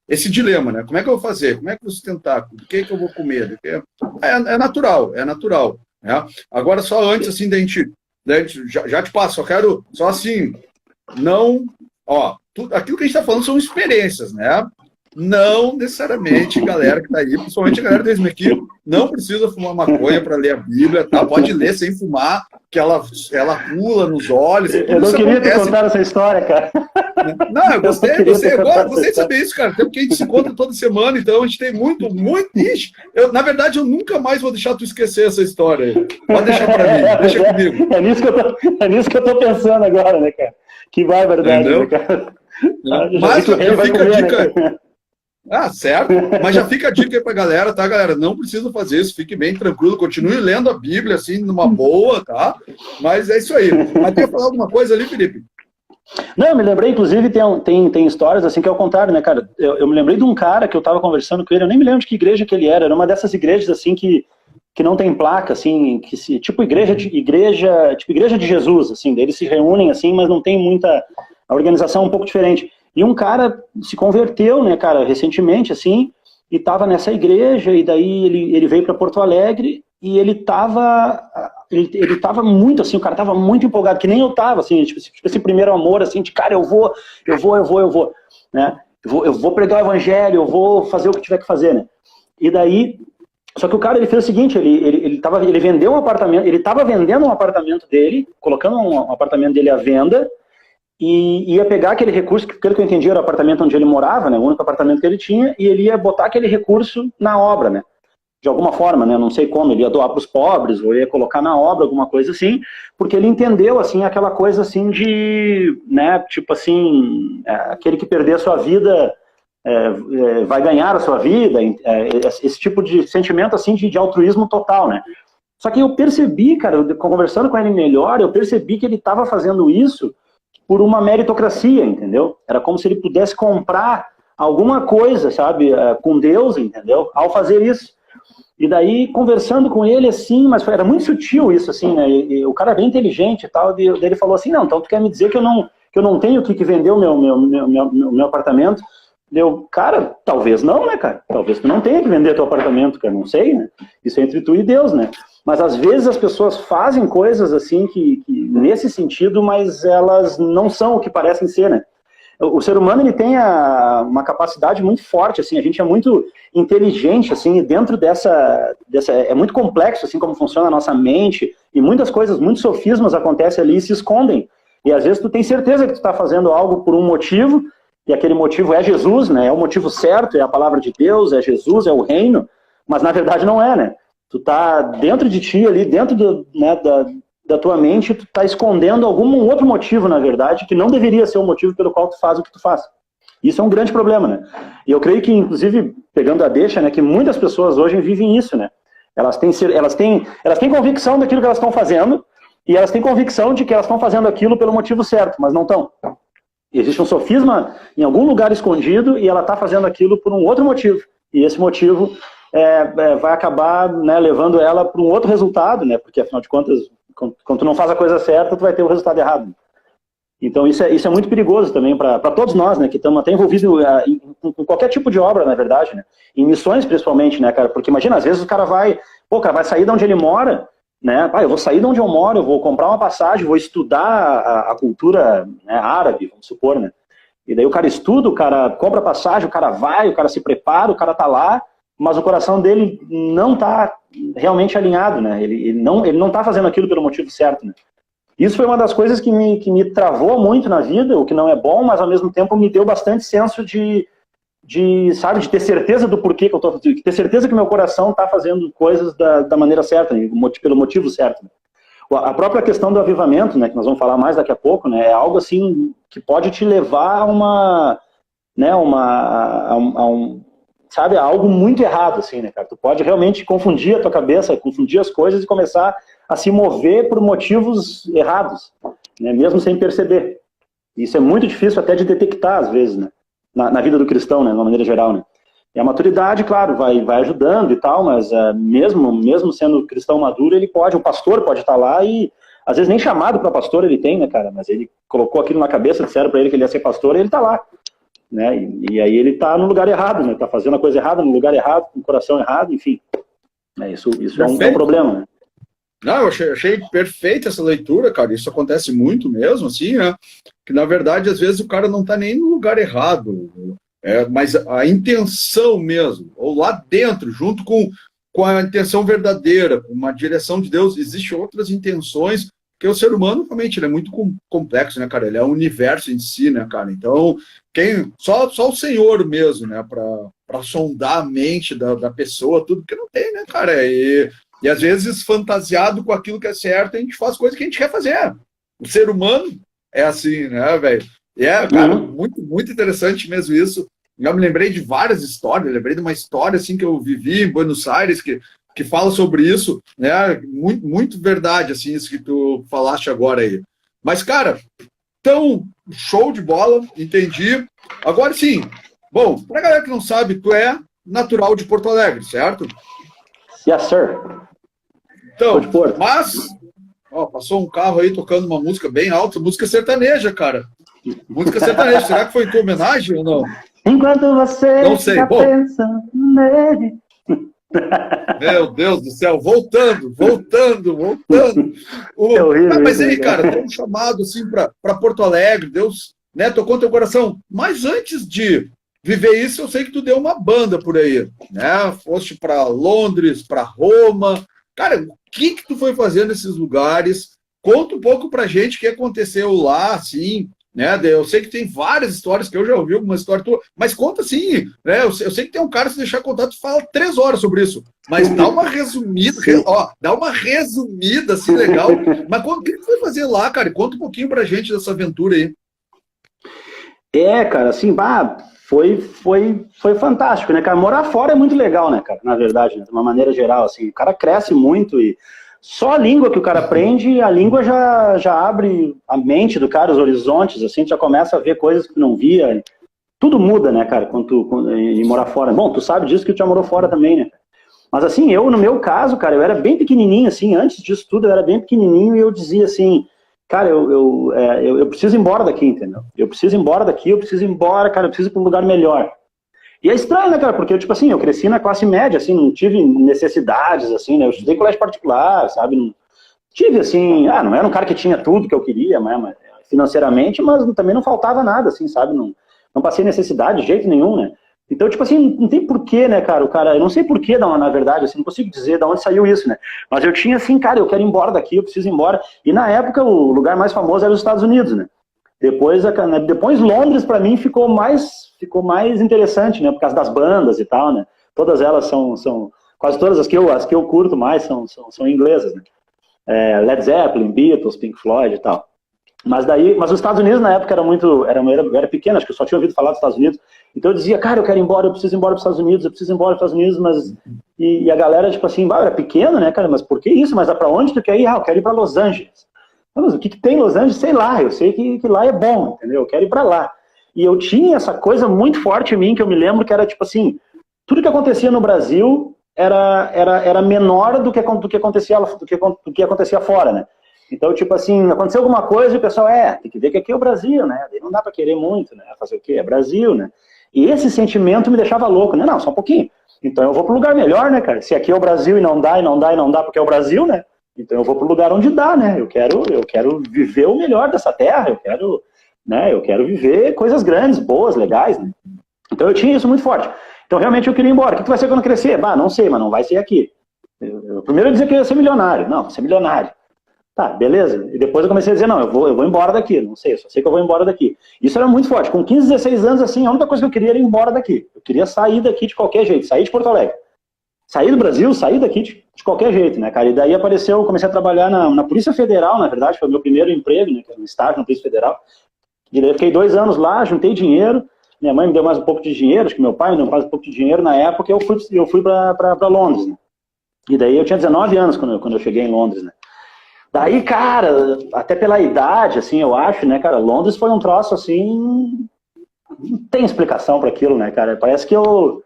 esse dilema, né? Como é que eu vou fazer? Como é que eu vou sustentar? Do que eu vou comer? É natural, é natural. Né? Agora, só antes, assim, da gente já te passo, só quero, só assim, não, aquilo que a gente está falando são experiências, né? Não necessariamente, galera que está aí, principalmente a galera da aqui, não precisa fumar maconha para ler a Bíblia, tá? Pode ler sem fumar, que ela pula nos olhos. Eu não queria ter contado essa história, cara. Não, eu gostei de saber isso, cara. Até porque a gente se encontra toda semana, então a gente tem muito. Ixi, na verdade, eu nunca mais vou deixar tu esquecer essa história. Pode deixar para mim, deixa comigo. É nisso que eu tô pensando agora, né, cara? Que barbaridade, né, cara? Mas já fica a dica. Né? Certo. Mas já fica a dica aí pra galera, tá, galera? Não precisa fazer isso, fique bem tranquilo, continue lendo a Bíblia, assim, numa boa, tá? Mas é isso aí. Mas quer falar alguma coisa ali, Felipe? Não, eu me lembrei, inclusive, tem histórias assim que é o contrário, né, cara? Eu me lembrei de um cara que eu tava conversando com ele, eu nem me lembro de que igreja que ele era uma dessas igrejas, assim, que não tem placa, assim, tipo igreja de Jesus, assim, daí eles se reúnem, assim, mas não tem muita, a organização é um pouco diferente. E um cara se converteu, né, cara, recentemente, assim, e estava nessa igreja, e daí ele veio para Porto Alegre, e ele tava muito, assim, o cara tava muito empolgado, que nem eu tava, assim, tipo esse primeiro amor, assim, de cara, eu vou, né, eu vou pregar o evangelho, eu vou fazer o que tiver que fazer, né. E daí, só que o cara, ele fez o seguinte, ele vendeu um apartamento, ele tava vendendo um apartamento dele, colocando um apartamento dele à venda, e ia pegar aquele recurso, que pelo que eu entendi era o apartamento onde ele morava, né, o único apartamento que ele tinha, e ele ia botar aquele recurso na obra, né, de alguma forma, né, não sei como, ele ia doar para os pobres, ou ia colocar na obra, alguma coisa assim, porque ele entendeu, assim, aquela coisa, assim, de, né, tipo assim, aquele que perder a sua vida vai ganhar a sua vida, esse tipo de sentimento, assim, de altruísmo total, né. Só que eu percebi, cara, conversando com ele melhor, eu percebi que ele estava fazendo isso por uma meritocracia, entendeu? Era como se ele pudesse comprar alguma coisa, sabe, com Deus, entendeu? Ao fazer isso. E daí, conversando com ele, assim, mas era muito sutil isso, assim, né? E o cara é bem inteligente e tal, e ele falou assim, não, então tu quer me dizer que eu não tenho que vender o meu apartamento? Cara, talvez não, né, cara? Talvez tu não tenha que vender teu apartamento, cara, não sei, né? Isso é entre tu e Deus, né? Mas às vezes as pessoas fazem coisas assim que nesse sentido, mas elas não são o que parecem ser, né? O ser humano, ele tem uma capacidade muito forte, assim, a gente é muito inteligente, assim, dentro dessa é muito complexo, assim, como funciona a nossa mente, e muitas coisas, muitos sofismas acontecem ali e se escondem. E às vezes tu tem certeza que tu está fazendo algo por um motivo, e aquele motivo é Jesus, né? É o motivo certo, é a palavra de Deus, é Jesus, é o reino, mas na verdade não é, né? Tu tá dentro de ti ali, dentro da tua mente, tu tá escondendo algum outro motivo, na verdade, que não deveria ser o motivo pelo qual tu faz o que tu faz. Isso é um grande problema, né? E eu creio que, inclusive, pegando a deixa, né, que muitas pessoas hoje vivem isso, né? Elas têm convicção daquilo que elas estão fazendo, e elas têm convicção de que elas estão fazendo aquilo pelo motivo certo, mas não estão. Existe um sofisma em algum lugar escondido, e ela está fazendo aquilo por um outro motivo. E esse motivo vai acabar, né, levando ela para um outro resultado, né? Porque, afinal de contas, quando tu não faz a coisa certa, tu vai ter o resultado errado. Então isso é muito perigoso também para todos nós, né, que estamos até envolvidos em qualquer tipo de obra, na verdade, né, em missões principalmente, né, cara, porque imagina, às vezes o cara vai sair de onde ele mora, né, eu vou sair de onde eu moro, eu vou comprar uma passagem, vou estudar a cultura, né, árabe, vamos supor, né, e daí o cara estuda, o cara compra passagem, o cara vai, o cara se prepara, o cara tá lá, mas o coração dele não está realmente alinhado, né? Ele não está fazendo aquilo pelo motivo certo, né? Isso foi uma das coisas que me travou muito na vida, o que não é bom, mas ao mesmo tempo me deu bastante senso de ter certeza do porquê que eu estou fazendo, ter certeza que meu coração está fazendo coisas da maneira certa, né? Pelo motivo certo. Né? A própria questão do avivamento, né, que nós vamos falar mais daqui a pouco, né, é algo assim que pode te levar a algo muito errado, assim, né, cara? Tu pode realmente confundir a tua cabeça, confundir as coisas e começar a se mover por motivos errados, né, mesmo sem perceber. Isso é muito difícil até de detectar, às vezes, né, na vida do cristão, né, de uma maneira geral, né. E a maturidade, claro, vai ajudando e tal, mas mesmo sendo cristão maduro, o pastor pode estar lá e, às vezes, nem chamado para pastor ele tem, né, cara, mas ele colocou aquilo na cabeça, disseram para ele que ele ia ser pastor e ele está lá. Né? E aí ele está no lugar errado, né? Está fazendo a coisa errada, no lugar errado, com o coração errado, enfim. Isso é um problema, né? Não, eu achei perfeita essa leitura, cara. Isso acontece muito mesmo, assim, né? Que, na verdade, às vezes o cara não está nem no lugar errado, mas a intenção mesmo, ou lá dentro, junto com a intenção verdadeira, com uma direção de Deus, existem outras intenções. Porque o ser humano, realmente, ele é muito complexo, né, cara? Ele é um universo em si, né, cara? Então, só o Senhor mesmo, né, para sondar a mente da pessoa, tudo que não tem, né, cara? E às vezes, fantasiado com aquilo que é certo, a gente faz coisas que a gente quer fazer. O ser humano é assim, né, velho? E cara, muito, muito interessante mesmo isso. Eu me lembrei de várias histórias, lembrei de uma história, assim, que eu vivi em Buenos Aires, que fala sobre isso, né? Muito, muito verdade, assim, isso que tu falaste agora aí. Mas, cara, então, show de bola, entendi. Agora sim, bom, pra galera que não sabe, tu é natural de Porto Alegre, certo? Yes, sir. Então, mas, passou um carro aí tocando uma música bem alta, música sertaneja, cara. Música sertaneja, será que foi em tua homenagem ou não? Enquanto você não sei. Bom, pensando nele. Meu Deus do céu, voltando. Mas aí, cara, tem um chamado assim para Porto Alegre, Deus, né, tocou teu coração. Mas antes de viver isso, eu sei que tu deu uma banda por aí, né? Foste para Londres, para Roma. Cara, o que tu foi fazer nesses lugares? Conta um pouco pra gente o que aconteceu lá, assim, né? Eu sei que tem várias histórias, que eu já ouvi alguma história tua, mas conta assim, né? Eu sei que tem um cara, se deixar contar, tu fala 3 horas sobre isso, mas dá uma resumida, assim, legal. Mas o que tu foi fazer lá, cara? Conta um pouquinho pra gente dessa aventura aí. Cara, assim, foi fantástico, né, cara? Morar fora é muito legal, né, cara? Na verdade, né? De uma maneira geral, assim, o cara cresce muito e só a língua que o cara aprende, a língua já abre a mente do cara, os horizontes, assim, já começa a ver coisas que não via. tudo muda, né, cara, em morar fora. Bom, tu sabe disso que tu já morou fora também, né? Mas assim, no meu caso, cara, eu era bem pequenininho, assim, antes disso tudo eu era bem pequenininho e eu dizia assim, cara, eu preciso ir embora daqui, entendeu? Eu preciso ir embora daqui, eu preciso ir embora, cara, eu preciso ir para um lugar melhor. E é estranho, né, cara, porque, tipo assim, eu cresci na classe média, assim, não tive necessidades, assim, né, eu estudei em colégio particular, sabe, não tive, assim, não era um cara que tinha tudo que eu queria, mas financeiramente, mas também não faltava nada, assim, sabe, não passei necessidade de jeito nenhum, né. Então, tipo assim, não tem porquê, né, cara, eu não sei porquê, na verdade, assim, não consigo dizer de onde saiu isso, né, mas eu tinha assim, cara, eu quero ir embora daqui, eu preciso ir embora, e na época o lugar mais famoso era os Estados Unidos, né, depois Londres, pra mim, ficou mais interessante, né, por causa das bandas e tal, né, todas elas são quase todas as que eu curto mais são inglesas, né, Led Zeppelin, Beatles, Pink Floyd e tal. Mas os Estados Unidos na época era pequeno, acho que eu só tinha ouvido falar dos Estados Unidos. Então eu dizia, cara, eu quero ir embora, eu preciso ir embora para os Estados Unidos, eu preciso ir embora para os Estados Unidos, mas e a galera tipo assim, era pequeno, né, cara, mas por que isso? Mas para onde tu quer ir? Eu quero ir para Los Angeles. Mas o que tem em Los Angeles? Sei lá, eu sei que lá é bom, entendeu? Eu quero ir para lá. E eu tinha essa coisa muito forte em mim que eu me lembro que era tipo assim, tudo que acontecia no Brasil era menor do que acontecia fora, né? Então, tipo assim, aconteceu alguma coisa e o pessoal, tem que ver que aqui é o Brasil, né? Não dá pra querer muito, né? Fazer o quê? É Brasil, né? E esse sentimento me deixava louco, né? Não, só um pouquinho. Então eu vou pro lugar melhor, né, cara? Se aqui é o Brasil e não dá porque é o Brasil, né? Então eu vou pro lugar onde dá, né? Eu quero viver o melhor dessa terra, eu quero viver coisas grandes, boas, legais, né? Então eu tinha isso muito forte. Então realmente eu queria ir embora. O que vai ser quando eu crescer? Não sei, mas não vai ser aqui. Primeiro eu dizia que eu ia ser milionário. Não, vou ser milionário. Tá, beleza. E depois eu comecei a dizer, não, eu vou embora daqui. Não sei, eu só sei que eu vou embora daqui. Isso era muito forte. Com 15, 16 anos, assim, a única coisa que eu queria era ir embora daqui. Eu queria sair daqui de qualquer jeito, sair de Porto Alegre. Sair do Brasil, sair daqui de qualquer jeito, né, cara? E daí eu comecei a trabalhar na Polícia Federal, na verdade, foi o meu primeiro emprego, né, que era um estágio na Polícia Federal. E daí eu fiquei 2 anos lá, juntei dinheiro. Minha mãe me deu mais um pouco de dinheiro, acho que meu pai me deu mais um pouco de dinheiro na época, e eu fui para Londres, né? E daí eu tinha 19 anos quando eu cheguei em Londres, né? Daí, cara, até pela idade, assim, eu acho, né, cara, Londres foi um troço, assim, não tem explicação para aquilo, né, cara, parece que eu,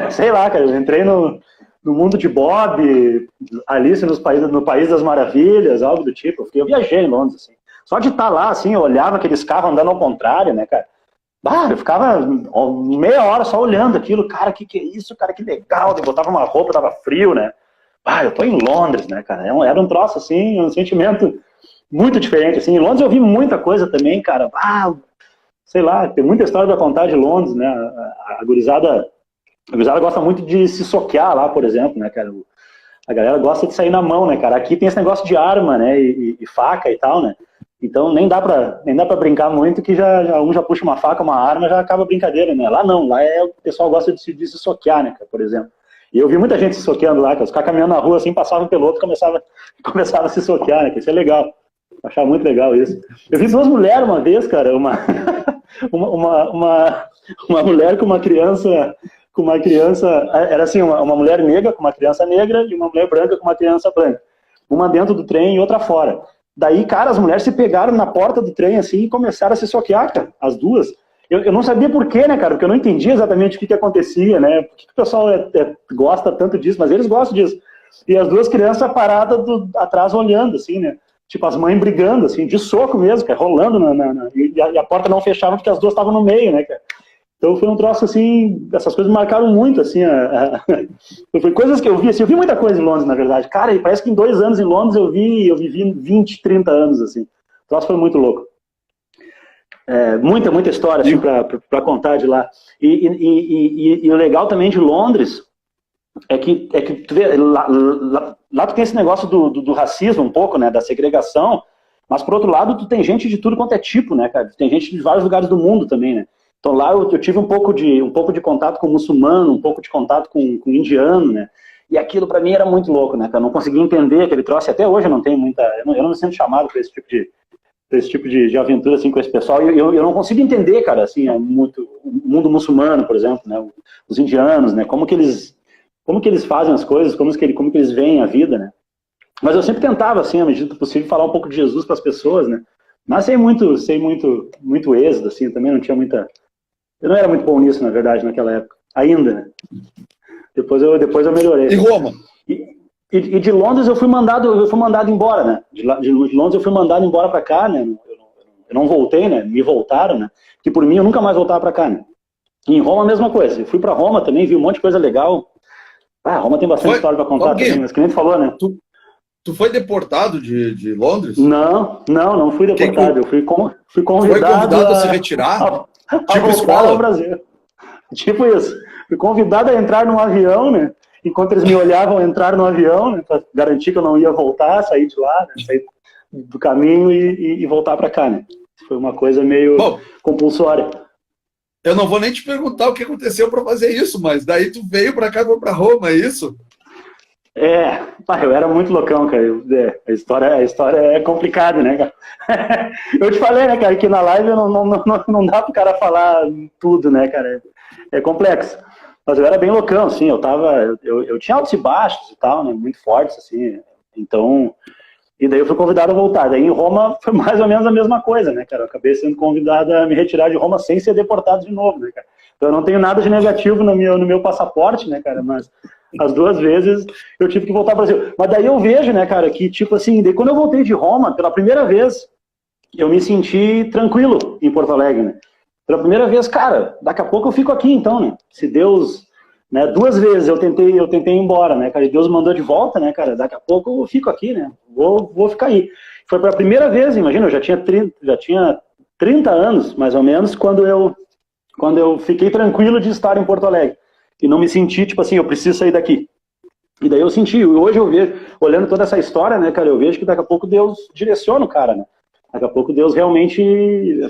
sei lá, cara, eu entrei no mundo de Bob, Alice no País das Maravilhas, algo do tipo, eu viajei em Londres, assim, só de estar lá, assim, eu olhava aqueles carros andando ao contrário, né, cara, eu ficava meia hora só olhando aquilo, cara, que é isso, cara, que legal, eu botava uma roupa, tava frio, né, eu tô em Londres, né, cara, era um troço, assim, um sentimento muito diferente, assim, em Londres eu vi muita coisa também, cara, sei lá, tem muita história pra contar de Londres, né, a gurizada gosta muito de se soquear lá, por exemplo, né, cara, a galera gosta de sair na mão, né, cara, aqui tem esse negócio de arma, né, e faca e tal, né, então nem dá pra brincar muito que um já puxa uma faca, uma arma, já acaba a brincadeira, né, lá não, lá o pessoal gosta de se soquear, né, cara, por exemplo. E eu vi muita gente se soqueando lá, que os caras caminhando na rua assim, passavam pelo outro e começava a se soquear, né? Que isso é legal. Eu achava muito legal isso. Eu vi 2 mulheres uma vez, cara, uma mulher com uma criança, era assim, uma mulher negra com uma criança negra e uma mulher branca com uma criança branca. Uma dentro do trem e outra fora. Daí, cara, as mulheres se pegaram na porta do trem assim e começaram a se soquear, cara, as duas. Eu não sabia por quê, né, cara? Porque eu não entendia exatamente o que acontecia, né? Por que o pessoal gosta tanto disso? Mas eles gostam disso. E as 2 crianças paradas atrás olhando, assim, né? Tipo, as mães brigando, assim, de soco mesmo, cara, rolando e a porta não fechava porque as 2 estavam no meio, né, cara? Então foi um troço, assim, essas coisas marcaram muito, assim, foi coisas que eu vi, assim, eu vi muita coisa em Londres, na verdade. Cara, e parece que em 2 anos em Londres eu vivi 20, 30 anos, assim. O troço foi muito louco. Muita história assim, para contar de lá. E o legal também de Londres é que tu vê, lá tu tem esse negócio do racismo um pouco, né, da segregação, mas por outro lado tu tem gente de tudo quanto é tipo, né, cara? Tem gente de vários lugares do mundo também, né? Então lá eu tive um pouco de contato com muçulmano, um pouco de contato com indiano, né? E aquilo para mim era muito louco, né, cara? Eu não conseguia entender aquele troço, e até hoje eu não tenho eu não me sinto chamado para esse tipo de aventura assim com esse pessoal, e eu não consigo entender, cara, assim, o mundo muçulmano, por exemplo, né, os indianos, né, como que eles fazem as coisas, como que eles veem a vida, né, mas eu sempre tentava, assim, à medida do possível, falar um pouco de Jesus para as pessoas, né, mas sem muito êxito, assim, também não tinha Eu não era muito bom nisso, na verdade, naquela época. Ainda, né? Depois eu melhorei. E Roma? E de Londres eu fui mandado embora, né? De Londres eu fui mandado embora para cá, né? Eu não voltei, né? Me voltaram, né? Que por mim eu nunca mais voltava para cá, né? E em Roma a mesma coisa. Eu fui para Roma também, vi um monte de coisa legal. Roma tem bastante história para contar também, mas que nem tu falou, né? Tu foi deportado de Londres? Não fui deportado. Eu fui convidado. Foi convidado a se retirar? Tipo escola ao Brasil. Tipo isso. Fui convidado a entrar num avião, né? Enquanto eles me olhavam entrar no avião, né? Para garantir que eu não ia voltar, sair de lá, né? Sair do caminho e voltar para cá, né? Foi uma coisa meio compulsória. Eu não vou nem te perguntar o que aconteceu para fazer isso, mas daí tu veio para cá, para Roma, é isso? Eu era muito loucão, cara. A história é complicada, né, cara? Eu te falei, né, cara, que na live não dá pro cara falar tudo, né, cara? É complexo. Mas eu era bem loucão, assim, eu tinha altos e baixos e tal, né, muito fortes, assim. Então, e daí eu fui convidado a voltar. Daí em Roma foi mais ou menos a mesma coisa, né, cara? Eu acabei sendo convidado a me retirar de Roma sem ser deportado de novo, né, cara? Então eu não tenho nada de negativo no meu passaporte, né, cara? Mas as 2 vezes eu tive que voltar ao Brasil. Mas daí eu vejo, né, cara, que tipo assim, daí quando eu voltei de Roma, pela primeira vez, eu me senti tranquilo em Porto Alegre, né? Pela primeira vez, cara, daqui a pouco eu fico aqui então, né? Se Deus, né, 2 vezes eu tentei ir embora, né, cara, e Deus mandou de volta, né, cara, daqui a pouco eu fico aqui, né? Vou ficar aí. Foi pela primeira vez, imagina, eu já tinha 30 anos, mais ou menos, quando eu fiquei tranquilo de estar em Porto Alegre. E não me senti, tipo assim, eu preciso sair daqui. E daí eu senti, hoje eu vejo, olhando toda essa história, né, cara, eu vejo que daqui a pouco Deus direciona o cara, né? Daqui a pouco Deus realmente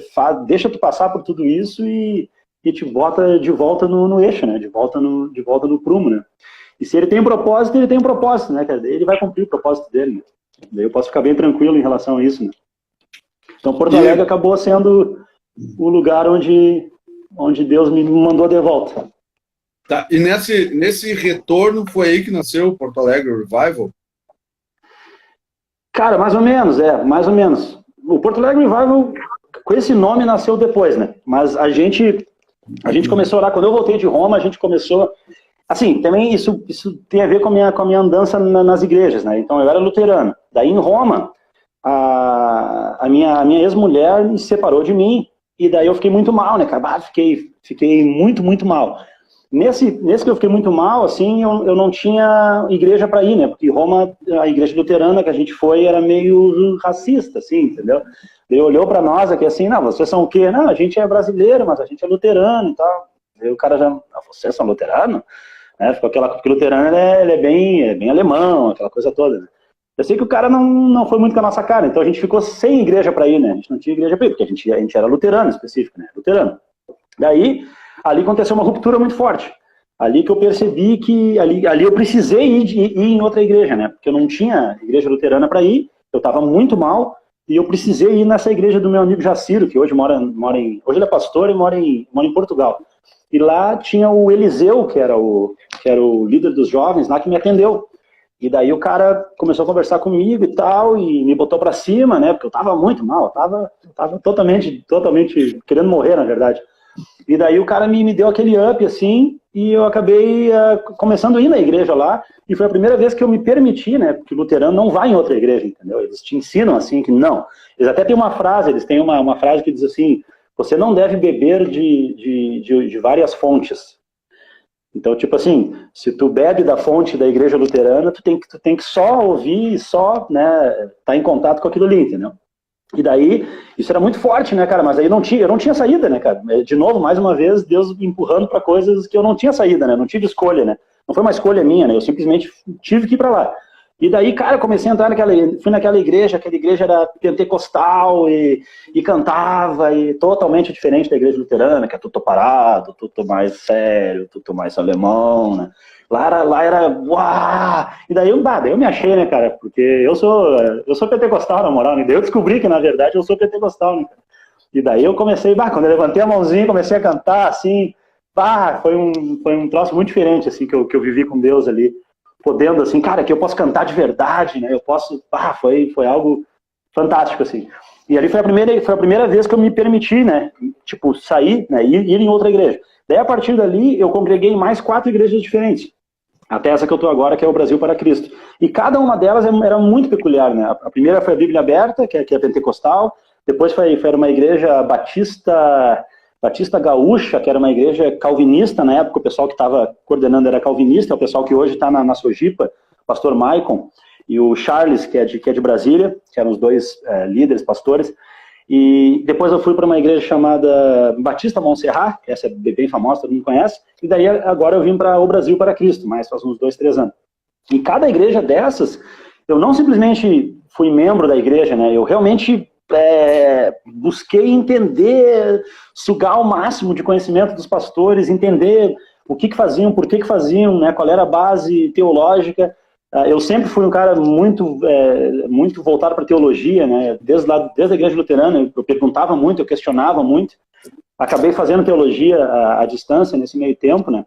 deixa tu passar por tudo isso e te bota de volta no eixo, né? De volta no prumo, né? E se ele tem um propósito, né, cara? Daí ele vai cumprir o propósito dele, né? Daí eu posso ficar bem tranquilo em relação a isso, né? Então Porto Alegre acabou sendo o lugar onde Deus me mandou de volta. Tá, e nesse retorno foi aí que nasceu o Porto Alegre Revival? Cara, mais ou menos. O Porto Alegre Revival, com esse nome, nasceu depois, né? Mas a gente começou lá, quando eu voltei de Roma, a gente começou... Assim, também isso tem a ver com a minha andança nas igrejas, né? Então, eu era luterano. Daí, em Roma, a minha ex-mulher me separou de mim, e daí eu fiquei muito mal, né, cara? Fiquei muito, muito mal. Nesse que eu fiquei muito mal, assim, eu não tinha igreja para ir, né? Porque Roma, a igreja luterana que a gente foi, era meio racista, assim, entendeu? Ele olhou para nós aqui assim, não, vocês são o quê? Não, a gente é brasileiro, mas a gente é luterano e tal. Aí o cara já, vocês são luterano? Né? Ficou porque luterano ele é bem alemão, aquela coisa toda, né? Eu sei que o cara não foi muito com a nossa cara, então a gente ficou sem igreja para ir, né? A gente não tinha igreja para ir, porque a gente era luterano específico, né? Luterano. Daí, ali aconteceu uma ruptura muito forte. Ali que eu percebi que... Ali eu precisei ir em outra igreja, né? Porque eu não tinha igreja luterana para ir, eu estava muito mal, e eu precisei ir nessa igreja do meu amigo Jaciro, que hoje hoje ele é pastor e mora em Portugal. E lá tinha o Eliseu, que era o líder dos jovens lá, que me atendeu. E daí o cara começou a conversar comigo e tal, e me botou para cima, né? Porque eu estava muito mal, eu tava totalmente querendo morrer, na verdade. E daí o cara me deu aquele up, assim, e eu acabei começando a ir na igreja lá, e foi a primeira vez que eu me permiti, né, porque o luterano não vai em outra igreja, entendeu? Eles te ensinam, assim, que não. Eles até têm uma frase, eles têm uma frase que diz assim, você não deve beber de várias fontes. Então, tipo assim, se tu bebe da fonte da igreja luterana, tu tem que só ouvir e só, né, tá em contato com aquilo ali, entendeu? E daí, isso era muito forte, né, cara? Mas aí eu não tinha saída, né, cara? De novo, mais uma vez, Deus me empurrando para coisas que eu não tinha saída, né? Não tive escolha, né? Não foi uma escolha minha, né? Eu simplesmente tive que ir para lá. E daí, cara, eu comecei a entrar fui naquela igreja, aquela igreja era pentecostal e cantava, e totalmente diferente da igreja luterana, que é tudo parado, tudo mais sério, tudo mais alemão, né? Lá era, uau! E daí eu me achei, né, cara? Porque eu sou pentecostal, na moral, né? Daí eu descobri que, na verdade, eu sou pentecostal, né, cara? E daí eu comecei, quando eu levantei a mãozinha, comecei a cantar, assim, foi um troço muito diferente, assim, que eu vivi com Deus ali, podendo, assim, cara, que eu posso cantar de verdade, né? Eu posso, foi algo fantástico, assim. E ali foi a primeira vez que eu me permiti, né, tipo, sair, né, ir em outra igreja. Daí, a partir dali, eu congreguei em mais 4 igrejas diferentes. Até essa que eu estou agora, que é o Brasil para Cristo. E cada uma delas era muito peculiar, né? A primeira foi a Bíblia Aberta, que é pentecostal. Depois foi uma igreja batista gaúcha, que era uma igreja calvinista na época. O pessoal que estava coordenando era calvinista. É o pessoal que hoje está na Sojipa, o pastor Maicon e o Charles, que é de Brasília, que eram os 2 líderes, pastores. E depois eu fui para uma igreja chamada Batista Montserrat, que essa é bem famosa, todo mundo conhece, e daí agora eu vim para o Brasil para Cristo, mas faz uns 2, 3 anos. E cada igreja dessas, eu não simplesmente fui membro da igreja, né? Eu realmente busquei entender, sugar o máximo de conhecimento dos pastores, entender o que faziam, por que faziam, né? Qual era a base teológica. Eu sempre fui um cara muito voltado para teologia, né? Desde a igreja luterana, eu perguntava muito, eu questionava muito. Acabei fazendo teologia à distância nesse meio tempo, né?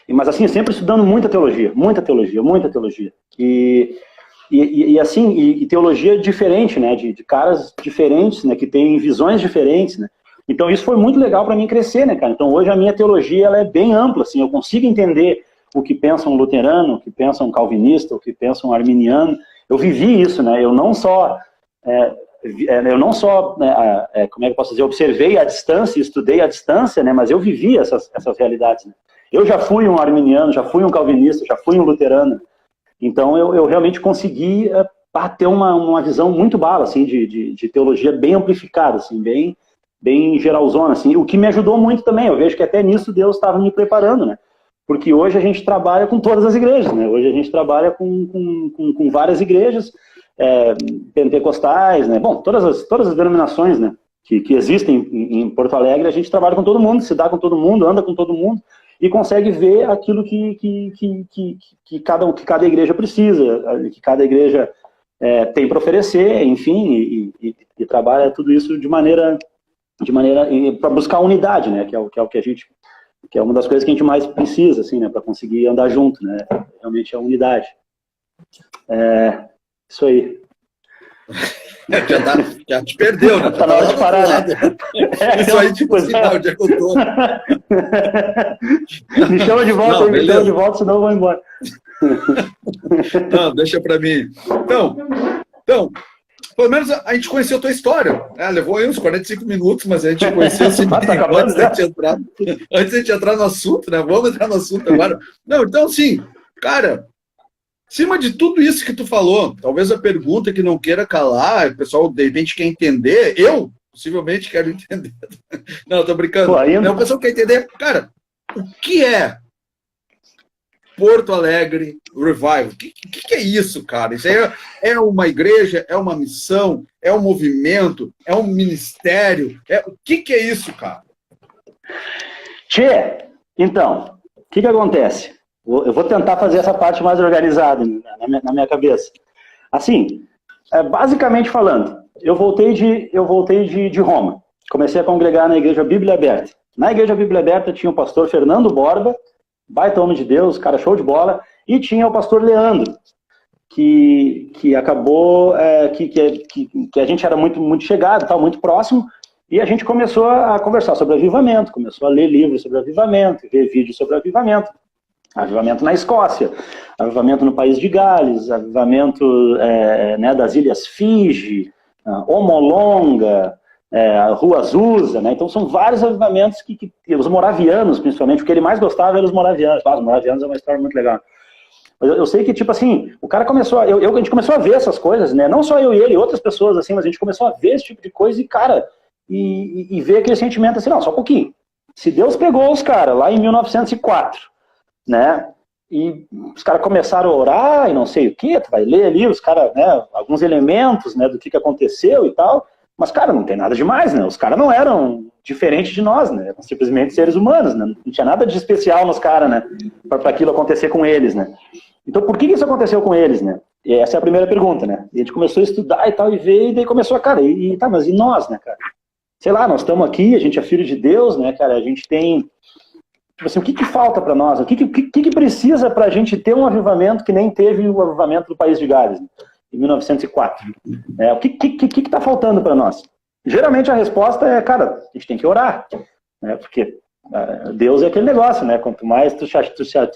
Mas assim, sempre estudando muita teologia. E teologia diferente, né? De caras diferentes, né? Que têm visões diferentes, né? Então isso foi muito legal para mim crescer, né, cara? Então hoje a minha teologia ela é bem ampla, assim, eu consigo entender o que pensa um luterano, o que pensa um calvinista, o que pensa um arminiano. Eu vivi isso, né? Eu não só, como é que eu posso dizer, observei à distância, estudei à distância, né? Mas eu vivi essas realidades, né? Eu já fui um arminiano, já fui um calvinista, já fui um luterano. Então eu realmente consegui ter uma visão muito bala, assim, de teologia bem amplificada, assim, bem geralzona, assim. O que me ajudou muito também, eu vejo que até nisso Deus estava me preparando, né? Porque hoje a gente trabalha com todas as igrejas, né? Hoje a gente trabalha com várias igrejas pentecostais, né? Bom, todas as denominações, né? Que existem em Porto Alegre, a gente trabalha com todo mundo, se dá com todo mundo, anda com todo mundo e consegue ver aquilo que cada igreja precisa, que cada igreja tem para oferecer, enfim, e trabalha tudo isso de maneira para buscar unidade, né? Que é o que a gente, que é uma das coisas que a gente mais precisa, assim, né? Para conseguir andar junto, né? Realmente é a unidade. Isso aí. Já te perdeu, né? Tá na hora de parar, né? Isso aí, tipo assim, onde é que eu tô? Me chama de volta, me chama de volta, senão eu vou embora. Não, deixa pra mim. Então, pelo menos a gente conheceu a tua história. Levou aí uns 45 minutos, mas a gente conheceu assim, antes de a gente entrar no assunto, né? Vamos entrar no assunto agora. Não, então, sim, cara, acima de tudo isso que tu falou, talvez a pergunta que não queira calar, o pessoal de repente quer entender, eu possivelmente quero entender. Não, tô brincando. Pô, ainda... O pessoal quer entender, cara, o que é Porto Alegre Revival? O que é isso, cara? Isso aí é uma igreja? É uma missão? É um movimento? É um ministério? O que é isso, cara? Tchê, então, o que acontece? Eu vou tentar fazer essa parte mais organizada na minha cabeça. Assim, basicamente falando, eu voltei de Roma. Comecei a congregar na Igreja Bíblia Aberta. Na Igreja Bíblia Aberta tinha o pastor Fernando Borba, baita homem de Deus, cara show de bola, e tinha o pastor Leandro, que acabou, que a gente era muito, muito chegado, tal, muito próximo, e a gente começou a conversar sobre avivamento, começou a ler livros sobre avivamento, ver vídeos sobre avivamento na Escócia, avivamento no país de Gales, avivamento das Ilhas Fiji, Homolonga, Rua Azusa, né? Então são vários avivamentos que os moravianos, principalmente, o que ele mais gostava era os moravianos. Os moravianos é uma história muito legal. Mas eu sei que, tipo assim, o cara começou, a gente começou a ver essas coisas, né? Não só eu e ele, outras pessoas, assim, mas a gente começou a ver esse tipo de coisa e, cara, e ver aquele sentimento assim, não, só um pouquinho. Se Deus pegou os caras lá em 1904, né? E os caras começaram a orar e não sei o que, tu vai ler ali os caras, né? Alguns elementos, né? Do que aconteceu e tal. Mas, cara, não tem nada demais, né? Os caras não eram diferentes de nós, né? Eram simplesmente seres humanos, né? Não tinha nada de especial nos caras, né? Para aquilo acontecer com eles, né? Então, por que isso aconteceu com eles, né? E essa é a primeira pergunta, né? E a gente começou a estudar e tal, e ver, e daí começou a, cara, tá, mas e nós, né, cara? Sei lá, nós estamos aqui, a gente é filho de Deus, né, cara? A gente tem... Tipo assim, o que falta para nós? O que precisa para a gente ter um avivamento que nem teve o avivamento do país de Gales, né? em 1904. O que está faltando para nós? Geralmente a resposta é, cara, a gente tem que orar, né? Porque Deus é aquele negócio, né? Quanto mais tu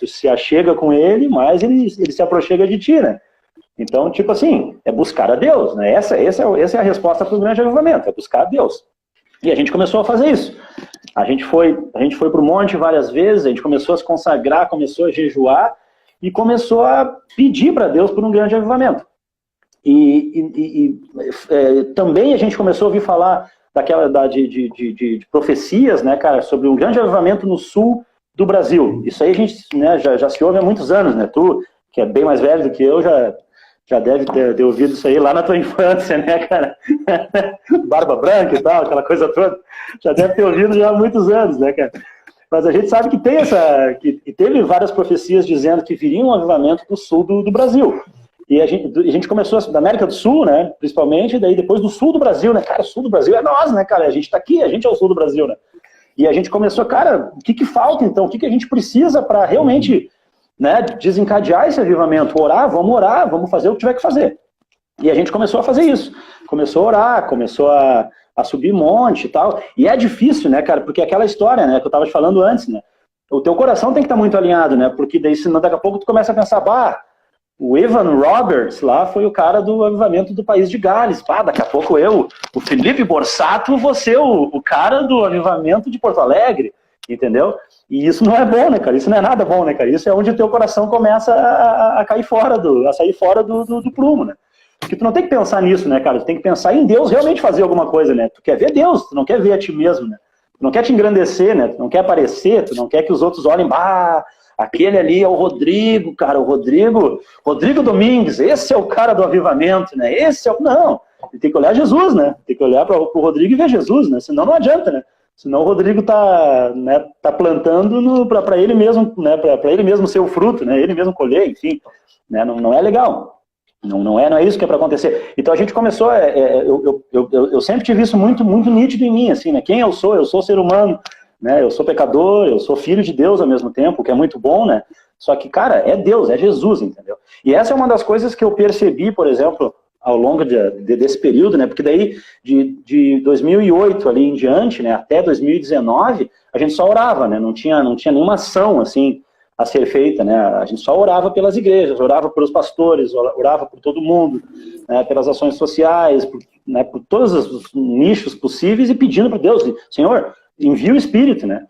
se achega com Ele, mais ele se aproxima de ti, né? Então, tipo assim, é buscar a Deus, né? Essa é a resposta para o grande avivamento, é buscar a Deus. E a gente começou a fazer isso. A gente foi para o monte várias vezes, a gente começou a se consagrar, começou a jejuar e começou a pedir para Deus por um grande avivamento. Também a gente começou a ouvir falar de profecias, né, cara, sobre um grande avivamento no sul do Brasil. Isso aí a gente, né, já se ouve há muitos anos, né? Tu, que é bem mais velho do que eu, já deve ter ouvido isso aí lá na tua infância, né, cara? Barba branca e tal, aquela coisa toda. Já deve ter ouvido já há muitos anos, né, cara? Mas a gente sabe que tem que teve várias profecias dizendo que viria um avivamento do sul do Brasil. E a gente começou da América do Sul, né, principalmente, e daí depois do sul do Brasil, né, cara, o sul do Brasil é nós, né, cara, a gente tá aqui, a gente é o sul do Brasil, né. E a gente começou, cara, o que falta então, o que a gente precisa para realmente, né, desencadear esse avivamento, orar, vamos fazer o que tiver que fazer. E a gente começou a fazer isso, começou a orar, começou a subir monte e tal, e é difícil, né, cara, porque aquela história, né, que eu tava te falando antes, né, o teu coração tem que estar muito alinhado, né, porque daí senão daqui a pouco tu começa a pensar, o Evan Roberts lá foi o cara do avivamento do país de Gales. Daqui a pouco o Felipe Borsato, vou ser o cara do avivamento de Porto Alegre, entendeu? E isso não é bom, né, cara? Isso não é nada bom, né, cara? Isso é onde o teu coração começa a cair fora a sair fora do prumo, né? Porque tu não tem que pensar nisso, né, cara? Tu tem que pensar em Deus realmente fazer alguma coisa, né? Tu quer ver Deus, tu não quer ver a ti mesmo, né? Tu não quer te engrandecer, né? Tu não quer aparecer, tu não quer que os outros olhem, aquele ali é o Rodrigo, cara, o Rodrigo Domingues, esse é o cara do avivamento, né? Não, ele tem que olhar Jesus, né? Tem que olhar para o Rodrigo e ver Jesus, né? Senão não adianta, né? Senão o Rodrigo tá plantando para ele mesmo, né? Para ele mesmo ser o fruto, né? Ele mesmo colher, enfim, né? Não é legal. Não é isso que é para acontecer. Então a gente começou, eu sempre tive isso muito, muito nítido em mim, assim, né? Quem eu sou ser humano, né? Eu sou pecador, eu sou filho de Deus ao mesmo tempo, o que é muito bom, né? Só que, cara, é Deus, é Jesus, entendeu? E essa é uma das coisas que eu percebi, por exemplo, ao longo desse período, né? Porque daí, de 2008 ali em diante, né? Até 2019, a gente só orava, né? Não tinha nenhuma ação, assim, a ser feita, né? A gente só orava pelas igrejas, orava pelos pastores, orava por todo mundo, né? Pelas ações sociais, por todos os nichos possíveis e pedindo para Deus, Senhor, envia o Espírito, né?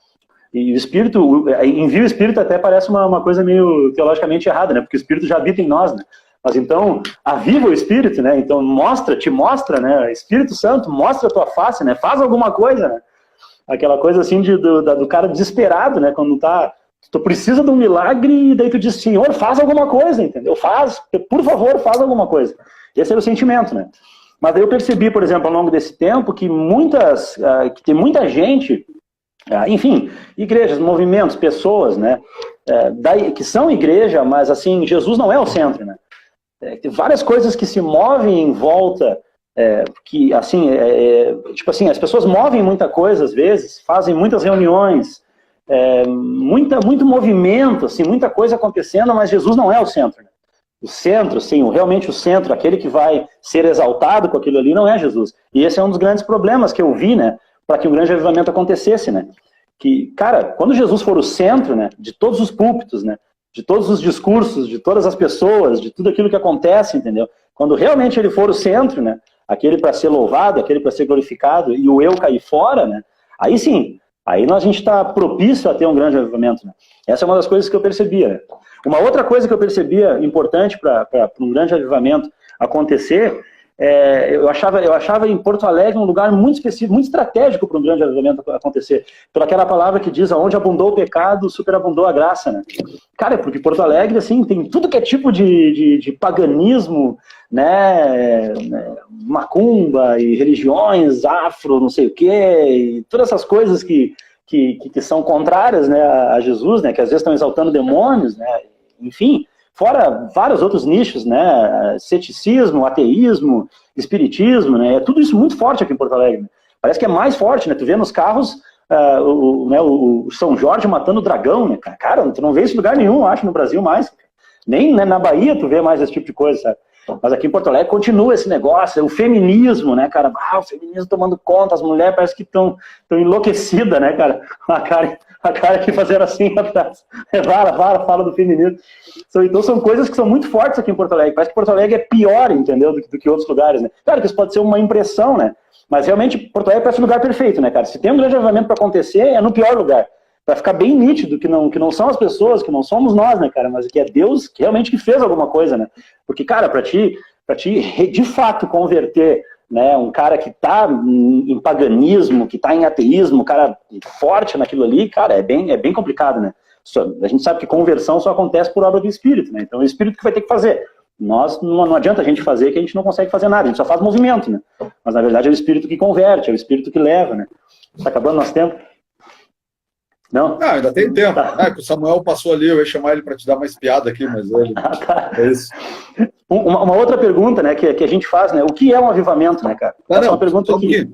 E envia o Espírito até parece uma coisa meio teologicamente errada, né? Porque o Espírito já habita em nós, né? Mas então, aviva o Espírito, né? Então te mostra, né? Espírito Santo, mostra a tua face, né? Faz alguma coisa, né? Aquela coisa assim do cara desesperado, né? Quando tu precisa de um milagre e daí tu diz, Senhor, faz alguma coisa, entendeu? Por favor, faz alguma coisa. Esse era o sentimento, né? Mas daí eu percebi, por exemplo, ao longo desse tempo, que tem muita gente, enfim, igrejas, movimentos, pessoas, né, que são igreja, mas assim, Jesus não é o centro, né? Tem várias coisas que se movem em volta, que assim, tipo assim, as pessoas movem muita coisa às vezes, fazem muitas reuniões, muito movimento, assim, muita coisa acontecendo, mas Jesus não é o centro, né? O centro, sim, realmente o centro, aquele que vai ser exaltado com aquilo ali, não é Jesus. E esse é um dos grandes problemas que eu vi, né, para que o grande avivamento acontecesse, né? Que, cara, quando Jesus for o centro, né, de todos os púlpitos, né, de todos os discursos, de todas as pessoas, de tudo aquilo que acontece, entendeu? Quando realmente ele for o centro, né, aquele para ser louvado, aquele para ser glorificado, e o eu cair fora, né, aí sim, aí a gente está propício a ter um grande avivamento, né? Essa é uma das coisas que eu percebia, né? Uma outra coisa que eu percebia importante para um grande avivamento acontecer, eu achava em Porto Alegre um lugar muito específico, muito estratégico para um grande avivamento acontecer. Por aquela palavra que diz, aonde abundou o pecado, superabundou a graça, né? Cara, porque Porto Alegre, assim, tem tudo que é tipo de paganismo, né, macumba e religiões afro, não sei o quê, e todas essas coisas que são contrárias, né, a Jesus, né, que às vezes estão exaltando demônios, né, enfim, fora vários outros nichos, né, ceticismo, ateísmo, espiritismo, né, é tudo isso muito forte aqui em Porto Alegre, né? Parece que é mais forte, né, tu vê nos carros o São Jorge matando o dragão, né, cara, tu não vê isso em lugar nenhum, acho, no Brasil mais, nem, né, na Bahia tu vê mais esse tipo de coisa, sabe? Mas aqui em Porto Alegre continua esse negócio, o feminismo, né, cara? O feminismo tomando conta, as mulheres parece que estão enlouquecidas, né, cara? A cara que fazer assim atrás. Fala do feminismo. Então são coisas que são muito fortes aqui em Porto Alegre. Parece que Porto Alegre é pior, entendeu, do que outros lugares, né? Claro que isso pode ser uma impressão, né? Mas realmente Porto Alegre parece um lugar perfeito, né, cara? Se tem um grande avivamento para acontecer, é no pior lugar. Vai ficar bem nítido que não são as pessoas, que não somos nós, né, cara? Mas que é Deus que realmente que fez alguma coisa, né? Porque, cara, para ti de fato converter, né, um cara que tá em paganismo, que tá em ateísmo, um cara forte naquilo ali, cara, é bem complicado, né? A gente sabe que conversão só acontece por obra do Espírito, né? Então é o Espírito que vai ter que fazer. Nós, não adianta a gente fazer que a gente não consegue fazer nada, a gente só faz movimento, né? Mas na verdade é o Espírito que converte, é o Espírito que leva, né? Tá acabando nosso tempo? Não? Ainda tem tempo. Tá. O Samuel passou ali, eu ia chamar ele para te dar mais piada aqui, mas ele... Tá. É isso. Uma outra pergunta, né, que a gente faz, né? O que é um avivamento, né, cara? Essa é uma pergunta aqui.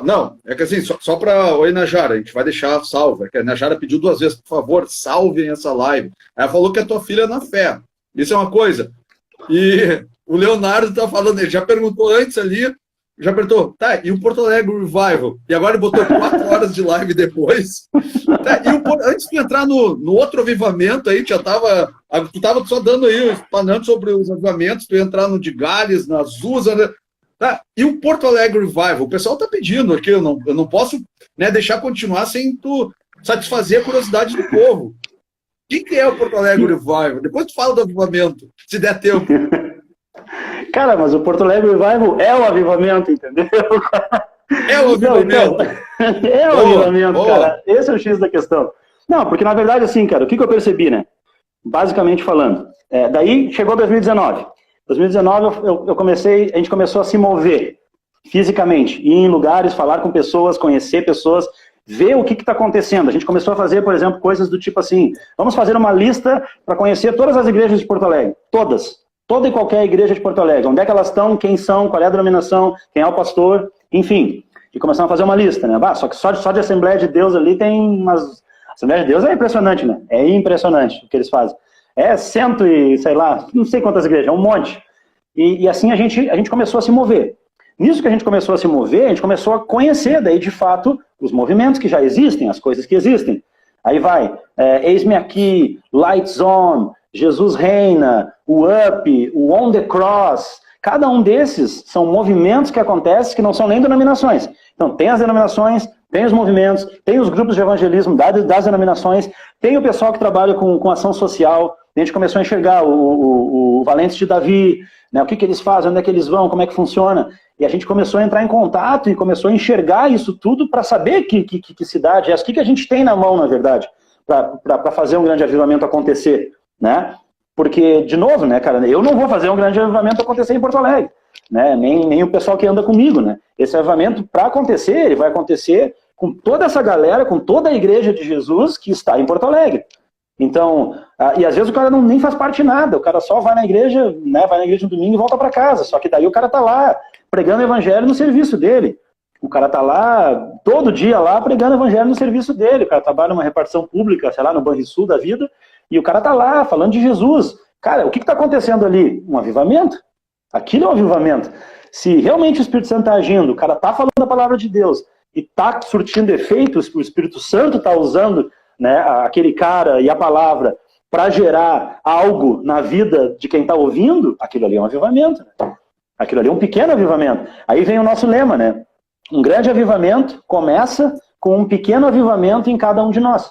Não, é que assim, só para... Oi, Najara, a gente vai deixar salva. A Najara pediu 2 vezes, por favor, salvem essa live. Ela falou que é tua filha na fé. Isso é uma coisa. E o Leonardo tá falando, ele já perguntou antes ali, já perguntou, tá, e o Porto Alegre Revival? E agora ele botou 4 horas de live depois. Tá, e antes de entrar no outro avivamento aí, tu tava só dando aí, explanando sobre os avivamentos, tu ia entrar no de Gales, na Azusa, né? Tá, e o Porto Alegre Revival? O pessoal tá pedindo aqui, eu não posso, né, deixar continuar sem tu satisfazer a curiosidade do povo. O que é o Porto Alegre Revival? Depois tu fala do avivamento, se der tempo. Cara, mas o Porto Alegre Revival é o avivamento, entendeu? É o avivamento. É o avivamento, cara. Esse é o X da questão. Não, porque na verdade, assim, cara, o que eu percebi, né? Basicamente falando. Daí chegou 2019. 2019 a gente começou a se mover fisicamente, ir em lugares, falar com pessoas, conhecer pessoas, ver o que está acontecendo. A gente começou a fazer, por exemplo, coisas do tipo assim, vamos fazer uma lista para conhecer todas as igrejas de Porto Alegre. Toda e qualquer igreja de Porto Alegre. Onde é que elas estão, quem são, qual é a denominação, quem é o pastor, enfim. E começamos a fazer uma lista, né? Só que só de Assembleia de Deus ali tem umas... Assembleia de Deus é impressionante, né? É impressionante o que eles fazem. Sei lá, não sei quantas igrejas, é um monte. E assim a gente começou a se mover. Nisso que a gente começou a se mover, a gente começou a conhecer daí, de fato, os movimentos que já existem, as coisas que existem. Aí vai, Eis-me Aqui, Lights On, Jesus Reina, o Up, o On the Cross. Cada um desses são movimentos que acontecem que não são nem denominações. Então tem as denominações, tem os movimentos, tem os grupos de evangelismo das denominações, tem o pessoal que trabalha com ação social. A gente começou a enxergar o Valentes de Davi, né, o que eles fazem, onde é que eles vão, como é que funciona. E a gente começou a entrar em contato e começou a enxergar isso tudo para saber que cidade é essa, o que a gente tem na mão, na verdade, para fazer um grande avivamento acontecer, né? Porque, de novo, né, cara, eu não vou fazer um grande avivamento acontecer em Porto Alegre, né? Nem o pessoal que anda comigo, né? Esse avivamento, para acontecer, ele vai acontecer com toda essa galera, com toda a igreja de Jesus que está em Porto Alegre. Então, e às vezes o cara nem faz parte de nada, o cara só vai na igreja, né, vai na igreja no domingo e volta para casa, só que daí o cara tá lá pregando o evangelho no serviço dele. O cara tá lá, todo dia lá, pregando o evangelho no serviço dele. O cara trabalha numa repartição pública, sei lá, no Banrisul da vida, e o cara tá lá, falando de Jesus. Cara, o que tá acontecendo ali? Um avivamento. Aquilo é um avivamento. Se realmente o Espírito Santo tá agindo, o cara tá falando a palavra de Deus, e tá surtindo efeitos, o Espírito Santo tá usando, né, aquele cara e a palavra para gerar algo na vida de quem está ouvindo, aquilo ali é um avivamento. Né? Aquilo ali é um pequeno avivamento. Aí vem o nosso lema, né? Um grande avivamento começa com um pequeno avivamento em cada um de nós.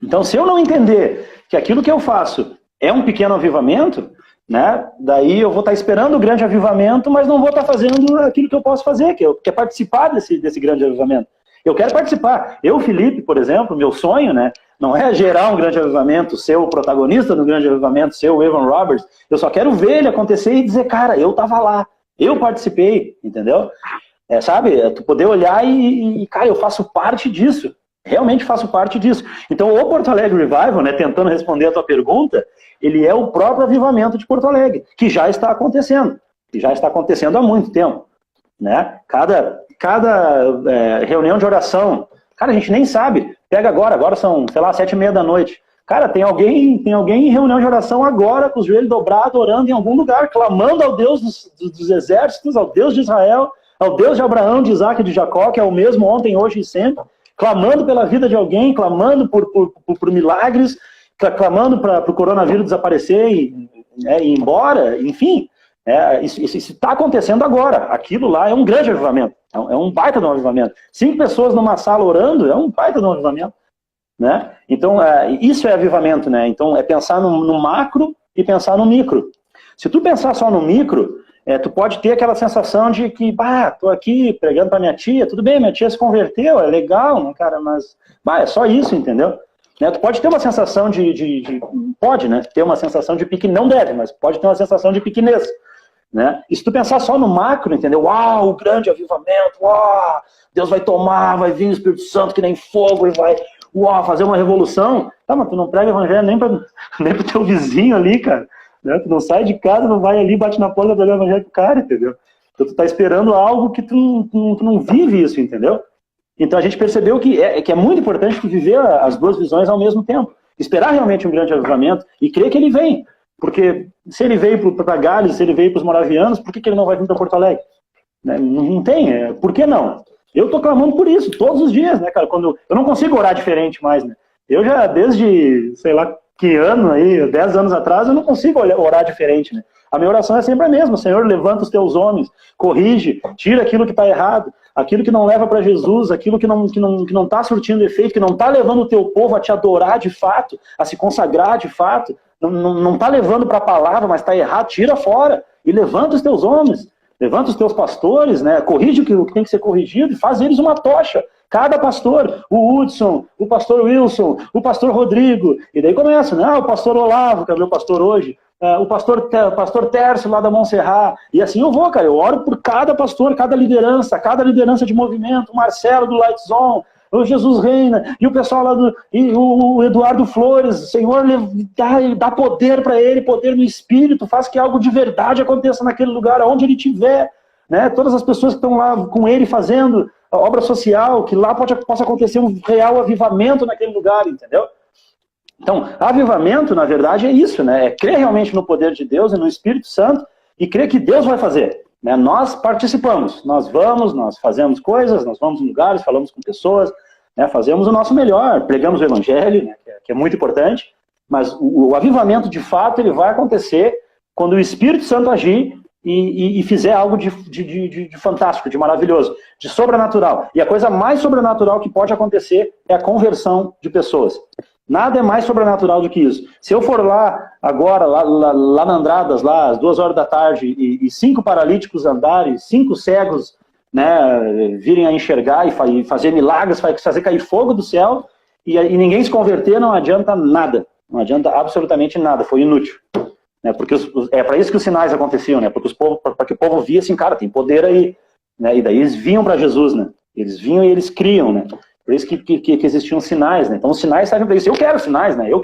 Então, se eu não entender que aquilo que eu faço é um pequeno avivamento, né? Daí eu vou estar esperando o grande avivamento, mas não vou estar fazendo aquilo que eu posso fazer, que é participar desse grande avivamento. Eu quero participar. Eu, Felipe, por exemplo, meu sonho, né, não é gerar um grande avivamento, ser o protagonista do grande avivamento, ser o Evan Roberts. Eu só quero ver ele acontecer e dizer, cara, eu estava lá, eu participei, entendeu? Sabe, tu poder olhar e, cara, eu faço parte disso. Realmente faço parte disso. Então, o Porto Alegre Revival, né, tentando responder a tua pergunta, ele é o próprio avivamento de Porto Alegre, que já está acontecendo. Que já está acontecendo há muito tempo. Né? Cada reunião de oração, cara, a gente nem sabe. Pega agora são, sei lá, 7:30 da noite. Cara, tem alguém em reunião de oração agora, com os joelhos dobrados, orando em algum lugar, clamando ao Deus dos exércitos, ao Deus de Israel, ao Deus de Abraão, de Isaac e de Jacó, que é o mesmo ontem, hoje e sempre, clamando pela vida de alguém, clamando por milagres, clamando para o coronavírus desaparecer e ir embora, enfim. Isso está acontecendo agora. Aquilo lá é um grande avivamento, é um baita de um avivamento. 5 pessoas numa sala orando é um baita de um avivamento. Né? Então, isso é avivamento, né? Então, é pensar no macro e pensar no micro. Se tu pensar só no micro, tu pode ter aquela sensação de que, tô aqui pregando para minha tia, tudo bem, minha tia se converteu, é legal, né, cara, mas, é só isso, entendeu? Né? Tu pode ter uma sensação pode, né, ter uma sensação de pequenez, não deve, mas pode ter uma sensação de pequenez, né? E se tu pensar só no macro, entendeu? Uau, o grande avivamento, uau, Deus vai tomar, vai vir o Espírito Santo que nem fogo e vai... fazer uma revolução, mas tu não prega evangelho nem pro teu vizinho ali, cara, né? Tu não sai de casa, não vai ali, bate na porta, pregar o evangelho pro cara, entendeu? Então tu tá esperando algo que tu não vive isso, entendeu? Então a gente percebeu que é muito importante tu viver as duas visões ao mesmo tempo, esperar realmente um grande avivamento e crer que ele vem, porque se ele veio para Gales, se ele veio para os moravianos, por que ele não vai vir para Porto Alegre? Né? Não tem, por que não? Eu tô clamando por isso, todos os dias, né, cara? Quando eu não consigo orar diferente mais, né? Eu já, desde, sei lá que ano aí, 10 anos atrás, eu não consigo orar diferente, né? A minha oração é sempre a mesma. Senhor, levanta os teus homens, corrige, tira aquilo que está errado, aquilo que não leva para Jesus, aquilo que não está surtindo efeito, que não está levando o teu povo a te adorar de fato, a se consagrar de fato, não está levando para a palavra, mas está errado, tira fora e levanta os teus homens. Levanta os teus pastores, né? Corrige o que tem que ser corrigido e faz eles uma tocha. Cada pastor, o Hudson, o pastor Wilson, o pastor Rodrigo. E daí começa, né? O pastor Olavo, que é o meu pastor hoje. O pastor Tércio lá da Montserrat. E assim eu vou, cara. Eu oro por cada pastor, cada liderança de movimento. O Marcelo do Light Zone, o Jesus Reina, e o pessoal lá o Eduardo Flores. Senhor, dá poder para ele, poder no Espírito, faz que algo de verdade aconteça naquele lugar, aonde ele estiver, né? Todas as pessoas que estão lá com ele fazendo a obra social, que lá possa acontecer um real avivamento naquele lugar, entendeu? Então, avivamento, na verdade, é isso, né? É crer realmente no poder de Deus e no Espírito Santo e crer que Deus vai fazer. Né? Nós participamos, nós fazemos coisas, nós vamos em lugares, falamos com pessoas, né? Fazemos o nosso melhor, pregamos o Evangelho, né? que é muito importante, mas o avivamento, de fato, ele vai acontecer quando o Espírito Santo agir e fizer algo de fantástico, de maravilhoso, de sobrenatural. E a coisa mais sobrenatural que pode acontecer é a conversão de pessoas. Nada é mais sobrenatural do que isso. Se eu for lá agora, lá na Andradas, lá às 2 horas da tarde, e 5 paralíticos andarem, 5 cegos, né, virem a enxergar e fazer milagres, fazer cair fogo do céu, e ninguém se converter, não adianta nada. Não adianta absolutamente nada, foi inútil. Né, porque é para isso que os sinais aconteciam, né, para que o povo via assim, cara, tem poder aí. Né, e daí eles vinham para Jesus, né, eles vinham e eles criam, né. Por isso que existiam sinais, né? Então os sinais servem para isso. Eu quero sinais, né? Eu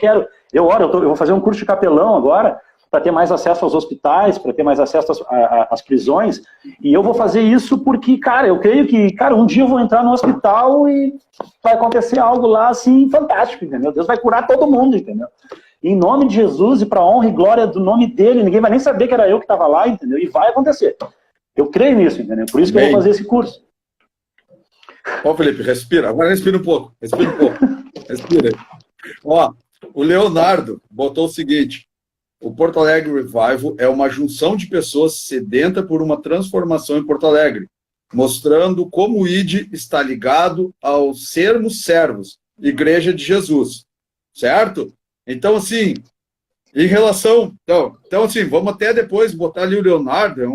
vou fazer um curso de capelão agora para ter mais acesso aos hospitais, para ter mais acesso às prisões. E eu vou fazer isso porque, cara, eu creio que, cara, um dia eu vou entrar no hospital e vai acontecer algo lá, assim, fantástico, entendeu? Deus vai curar todo mundo, entendeu? Em nome de Jesus e para a honra e glória do nome dele, ninguém vai nem saber que era eu que estava lá, entendeu? E vai acontecer. Eu creio nisso, entendeu? Por isso que eu vou fazer esse curso. Ó, Felipe, respira. Agora respira um pouco. Respira. Ó, o Leonardo botou o seguinte: o Porto Alegre Revival é uma junção de pessoas sedentas por uma transformação em Porto Alegre, mostrando como o ID está ligado ao sermos servos, Igreja de Jesus. Certo? Então, assim, em relação... Então assim, vamos até depois botar ali o Leonardo,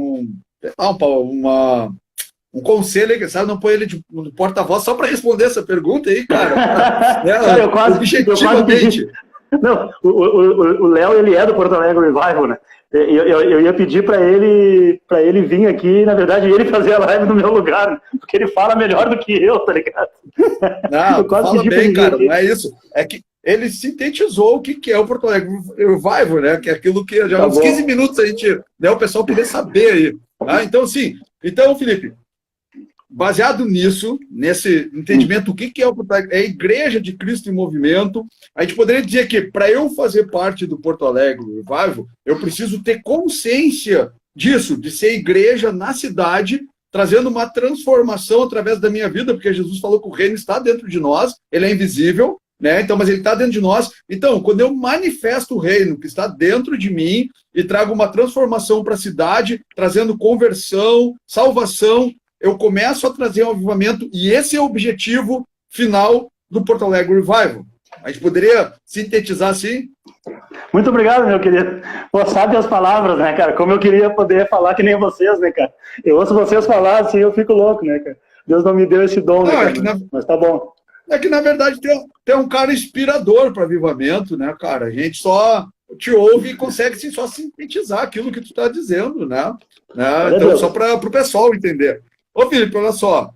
um conselho aí, que sabe, não põe ele no porta-voz só para responder essa pergunta aí, cara. Cara, eu quase pedi. Não, o Léo, ele é do Porto Alegre Revival, né? Eu ia pedir para ele vir aqui, na verdade, ele fazer a live no meu lugar, né? Porque ele fala melhor do que eu, tá ligado? Não, fala bem, cara, não é isso. É que ele sintetizou o que é o Porto Alegre Revival, né? Que é aquilo que já uns 15 minutos a gente, né, o pessoal queria saber aí. Tá? Então, sim. Então, Felipe, baseado nisso, nesse entendimento, o que é a Igreja de Cristo em Movimento, a gente poderia dizer que, para eu fazer parte do Porto Alegre Revival, eu preciso ter consciência disso, de ser igreja na cidade, trazendo uma transformação através da minha vida, porque Jesus falou que o reino está dentro de nós, ele é invisível, né? Então, mas ele está dentro de nós. Então, quando eu manifesto o reino que está dentro de mim e trago uma transformação para a cidade, trazendo conversão, salvação, eu começo a trazer um avivamento, e esse é o objetivo final do Porto Alegre Revival. A gente poderia sintetizar assim? Muito obrigado, meu querido. Pô, sabe as palavras, né, cara? Como eu queria poder falar que nem vocês, né, cara? Eu ouço vocês falar assim, eu fico louco, né, cara? Deus não me deu esse dom, né, cara? Mas tá bom. É que, na verdade, tem um cara inspirador para avivamento, né, cara? A gente só te ouve e consegue assim, só sintetizar aquilo que tu está dizendo, né? Então, só para o pessoal entender. Ô, Felipe, olha só.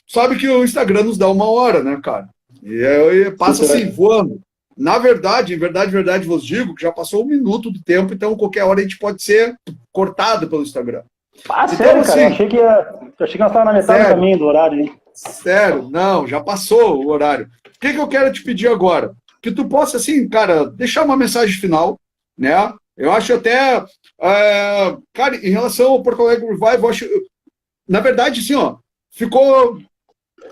Sabe que o Instagram nos dá 1 hora, né, cara? E passa assim, voando. Na verdade, em verdade vos digo que já passou 1 minuto do tempo, então qualquer hora a gente pode ser cortado pelo Instagram. Ah, então, sério, assim, cara? Eu achei que nós estávamos na metade do caminho do horário, hein? Sério, não, já passou o horário. O que eu quero te pedir agora? Que tu possa, assim, cara, deixar uma mensagem final, né? Eu acho até, cara, em relação ao Porto Alegre Revival, eu acho, na verdade, assim, ó,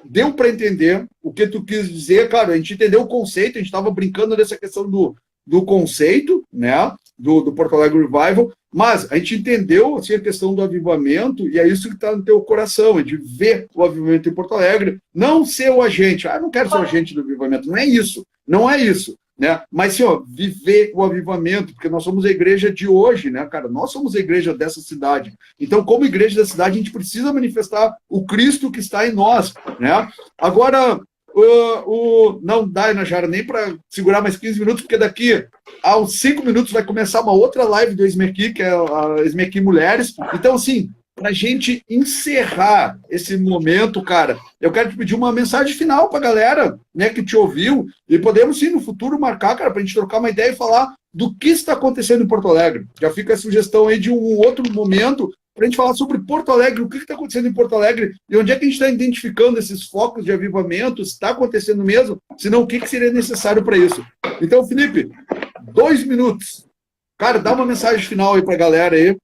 deu para entender o que tu quis dizer, cara, a gente entendeu o conceito, a gente estava brincando nessa questão do conceito, né, do Porto Alegre Revival, mas a gente entendeu, assim, a questão do avivamento, e é isso que está no teu coração, é de ver o avivamento em Porto Alegre, não ser o agente, eu não quero ser o agente do avivamento, não é isso, né, mas, assim, ó, viver o avivamento, porque nós somos a igreja de hoje, né, cara, nós somos a igreja dessa cidade, então, como igreja da cidade, a gente precisa manifestar o Cristo que está em nós, né, agora, não dá, Najara, nem para segurar mais 15 minutos, porque daqui a uns 5 minutos vai começar uma outra live do Esmequi, que é a Esmequi Mulheres. Então, assim, para a gente encerrar esse momento, cara, eu quero te pedir uma mensagem final para a galera, né, que te ouviu, e podemos, sim, no futuro marcar, cara, para a gente trocar uma ideia e falar do que está acontecendo em Porto Alegre. Já fica a sugestão aí de um outro momento para a gente falar sobre Porto Alegre, o que está acontecendo em Porto Alegre e onde é que a gente está identificando esses focos de avivamento, se está acontecendo mesmo, se não, o que seria necessário para isso. Então, Felipe, 2 minutos. Cara, dá uma mensagem final aí para a galera aí,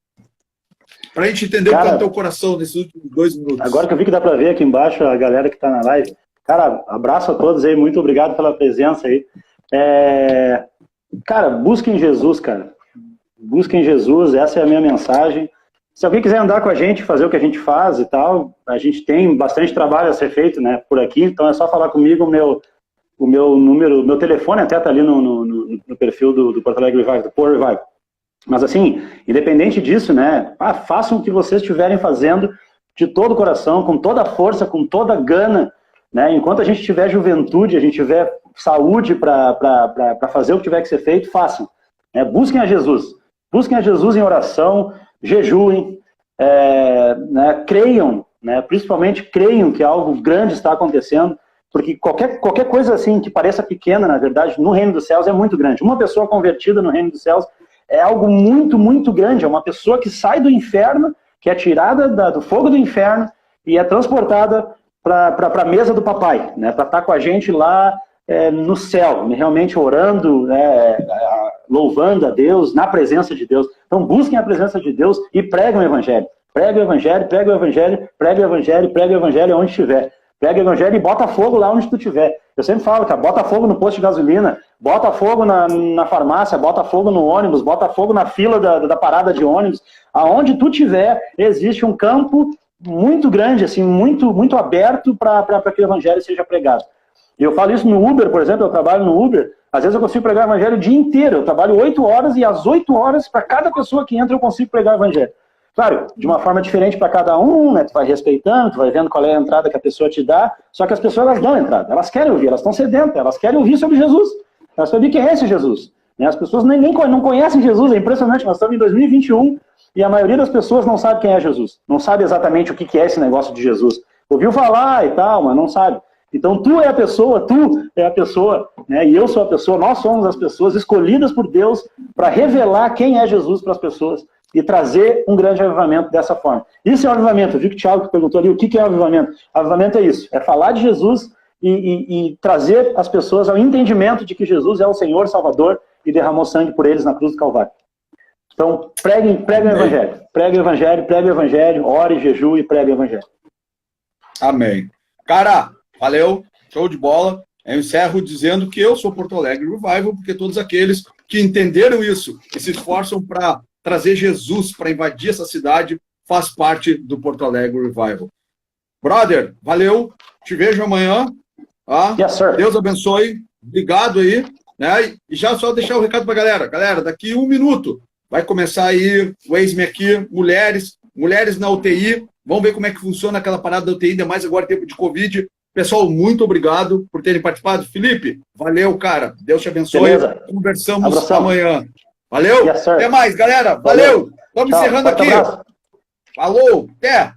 para a gente entender o que está no teu coração nesses últimos 2 minutos. Agora que eu vi que dá para ver aqui embaixo a galera que está na live, cara, abraço a todos aí, muito obrigado pela presença aí. Cara, busquem Jesus, cara. Busquem Jesus, essa é a minha mensagem. Se alguém quiser andar com a gente, fazer o que a gente faz e tal, a gente tem bastante trabalho a ser feito, né, por aqui, então é só falar comigo, o meu número, meu telefone até tá ali no perfil do Porto Alegre Revival, do Power Revival. Mas assim, independente disso, né, façam o que vocês estiverem fazendo de todo o coração, com toda a força, com toda a gana, né, enquanto a gente tiver juventude, a gente tiver saúde para fazer o que tiver que ser feito, façam. Né, busquem a Jesus em oração, jejuem, né, creiam, né, principalmente creiam que algo grande está acontecendo, porque qualquer coisa assim que pareça pequena, na verdade, no reino dos céus é muito grande. Uma pessoa convertida no reino dos céus é algo muito, muito grande. É uma pessoa que sai do inferno, que é tirada do fogo do inferno e é transportada para a mesa do papai, né, para estar com a gente lá no céu, realmente orando, né, louvando a Deus, na presença de Deus. Então busquem a presença de Deus e preguem o evangelho. Preguem o evangelho, preguem o evangelho, preguem o evangelho, preguem o evangelho onde estiver. Prega o evangelho e bota fogo lá onde tu estiver. Eu sempre falo, cara, bota fogo no posto de gasolina, bota fogo na farmácia, bota fogo no ônibus, bota fogo na fila da parada de ônibus. Aonde tu estiver, existe um campo muito grande, assim, muito, muito aberto para que o evangelho seja pregado. E eu falo isso no Uber, por exemplo, eu trabalho no Uber, às vezes eu consigo pregar o evangelho o dia inteiro, eu trabalho 8 horas e às 8 horas, para cada pessoa que entra, eu consigo pregar o evangelho. Claro, de uma forma diferente para cada um, né? Tu vai respeitando, tu vai vendo qual é a entrada que a pessoa te dá, só que as pessoas, elas dão a entrada, elas querem ouvir, elas estão sedentas, elas querem ouvir sobre Jesus, elas querem ouvir quem é esse Jesus. Né? As pessoas não conhecem Jesus, é impressionante, nós estamos em 2021 e a maioria das pessoas não sabe quem é Jesus, não sabe exatamente o que é esse negócio de Jesus. Ouviu falar e tal, mas não sabe. Então, tu é a pessoa, né? E eu sou a pessoa, nós somos as pessoas escolhidas por Deus para revelar quem é Jesus para as pessoas e trazer um grande avivamento dessa forma. Isso é um avivamento. Eu vi que o Thiago perguntou ali o que é um avivamento. Avivamento é isso, é falar de Jesus e trazer as pessoas ao entendimento de que Jesus é o Senhor Salvador e derramou sangue por eles na cruz do Calvário. Então, pregue o Evangelho, ore, jejue e pregue o Evangelho. Amém. Cara, valeu, show de bola. Eu encerro dizendo que eu sou Porto Alegre Revival, porque todos aqueles que entenderam isso e se esforçam para trazer Jesus para invadir essa cidade faz parte do Porto Alegre Revival. Brother, valeu, te vejo amanhã. Tá? Yes, sir. Deus abençoe, obrigado aí. Né? E já só deixar o recado para a galera. Galera, daqui 1 minuto vai começar aí o Eis-me Aqui, mulheres na UTI. Vamos ver como é que funciona aquela parada da UTI, ainda mais agora tempo de Covid. Pessoal, muito obrigado por terem participado. Felipe, valeu, cara. Deus te abençoe. Beleza. Conversamos Abração. amanhã. Valeu? Yes, até mais, galera. Valeu. Estamos encerrando aqui. Abraço. Falou. Até.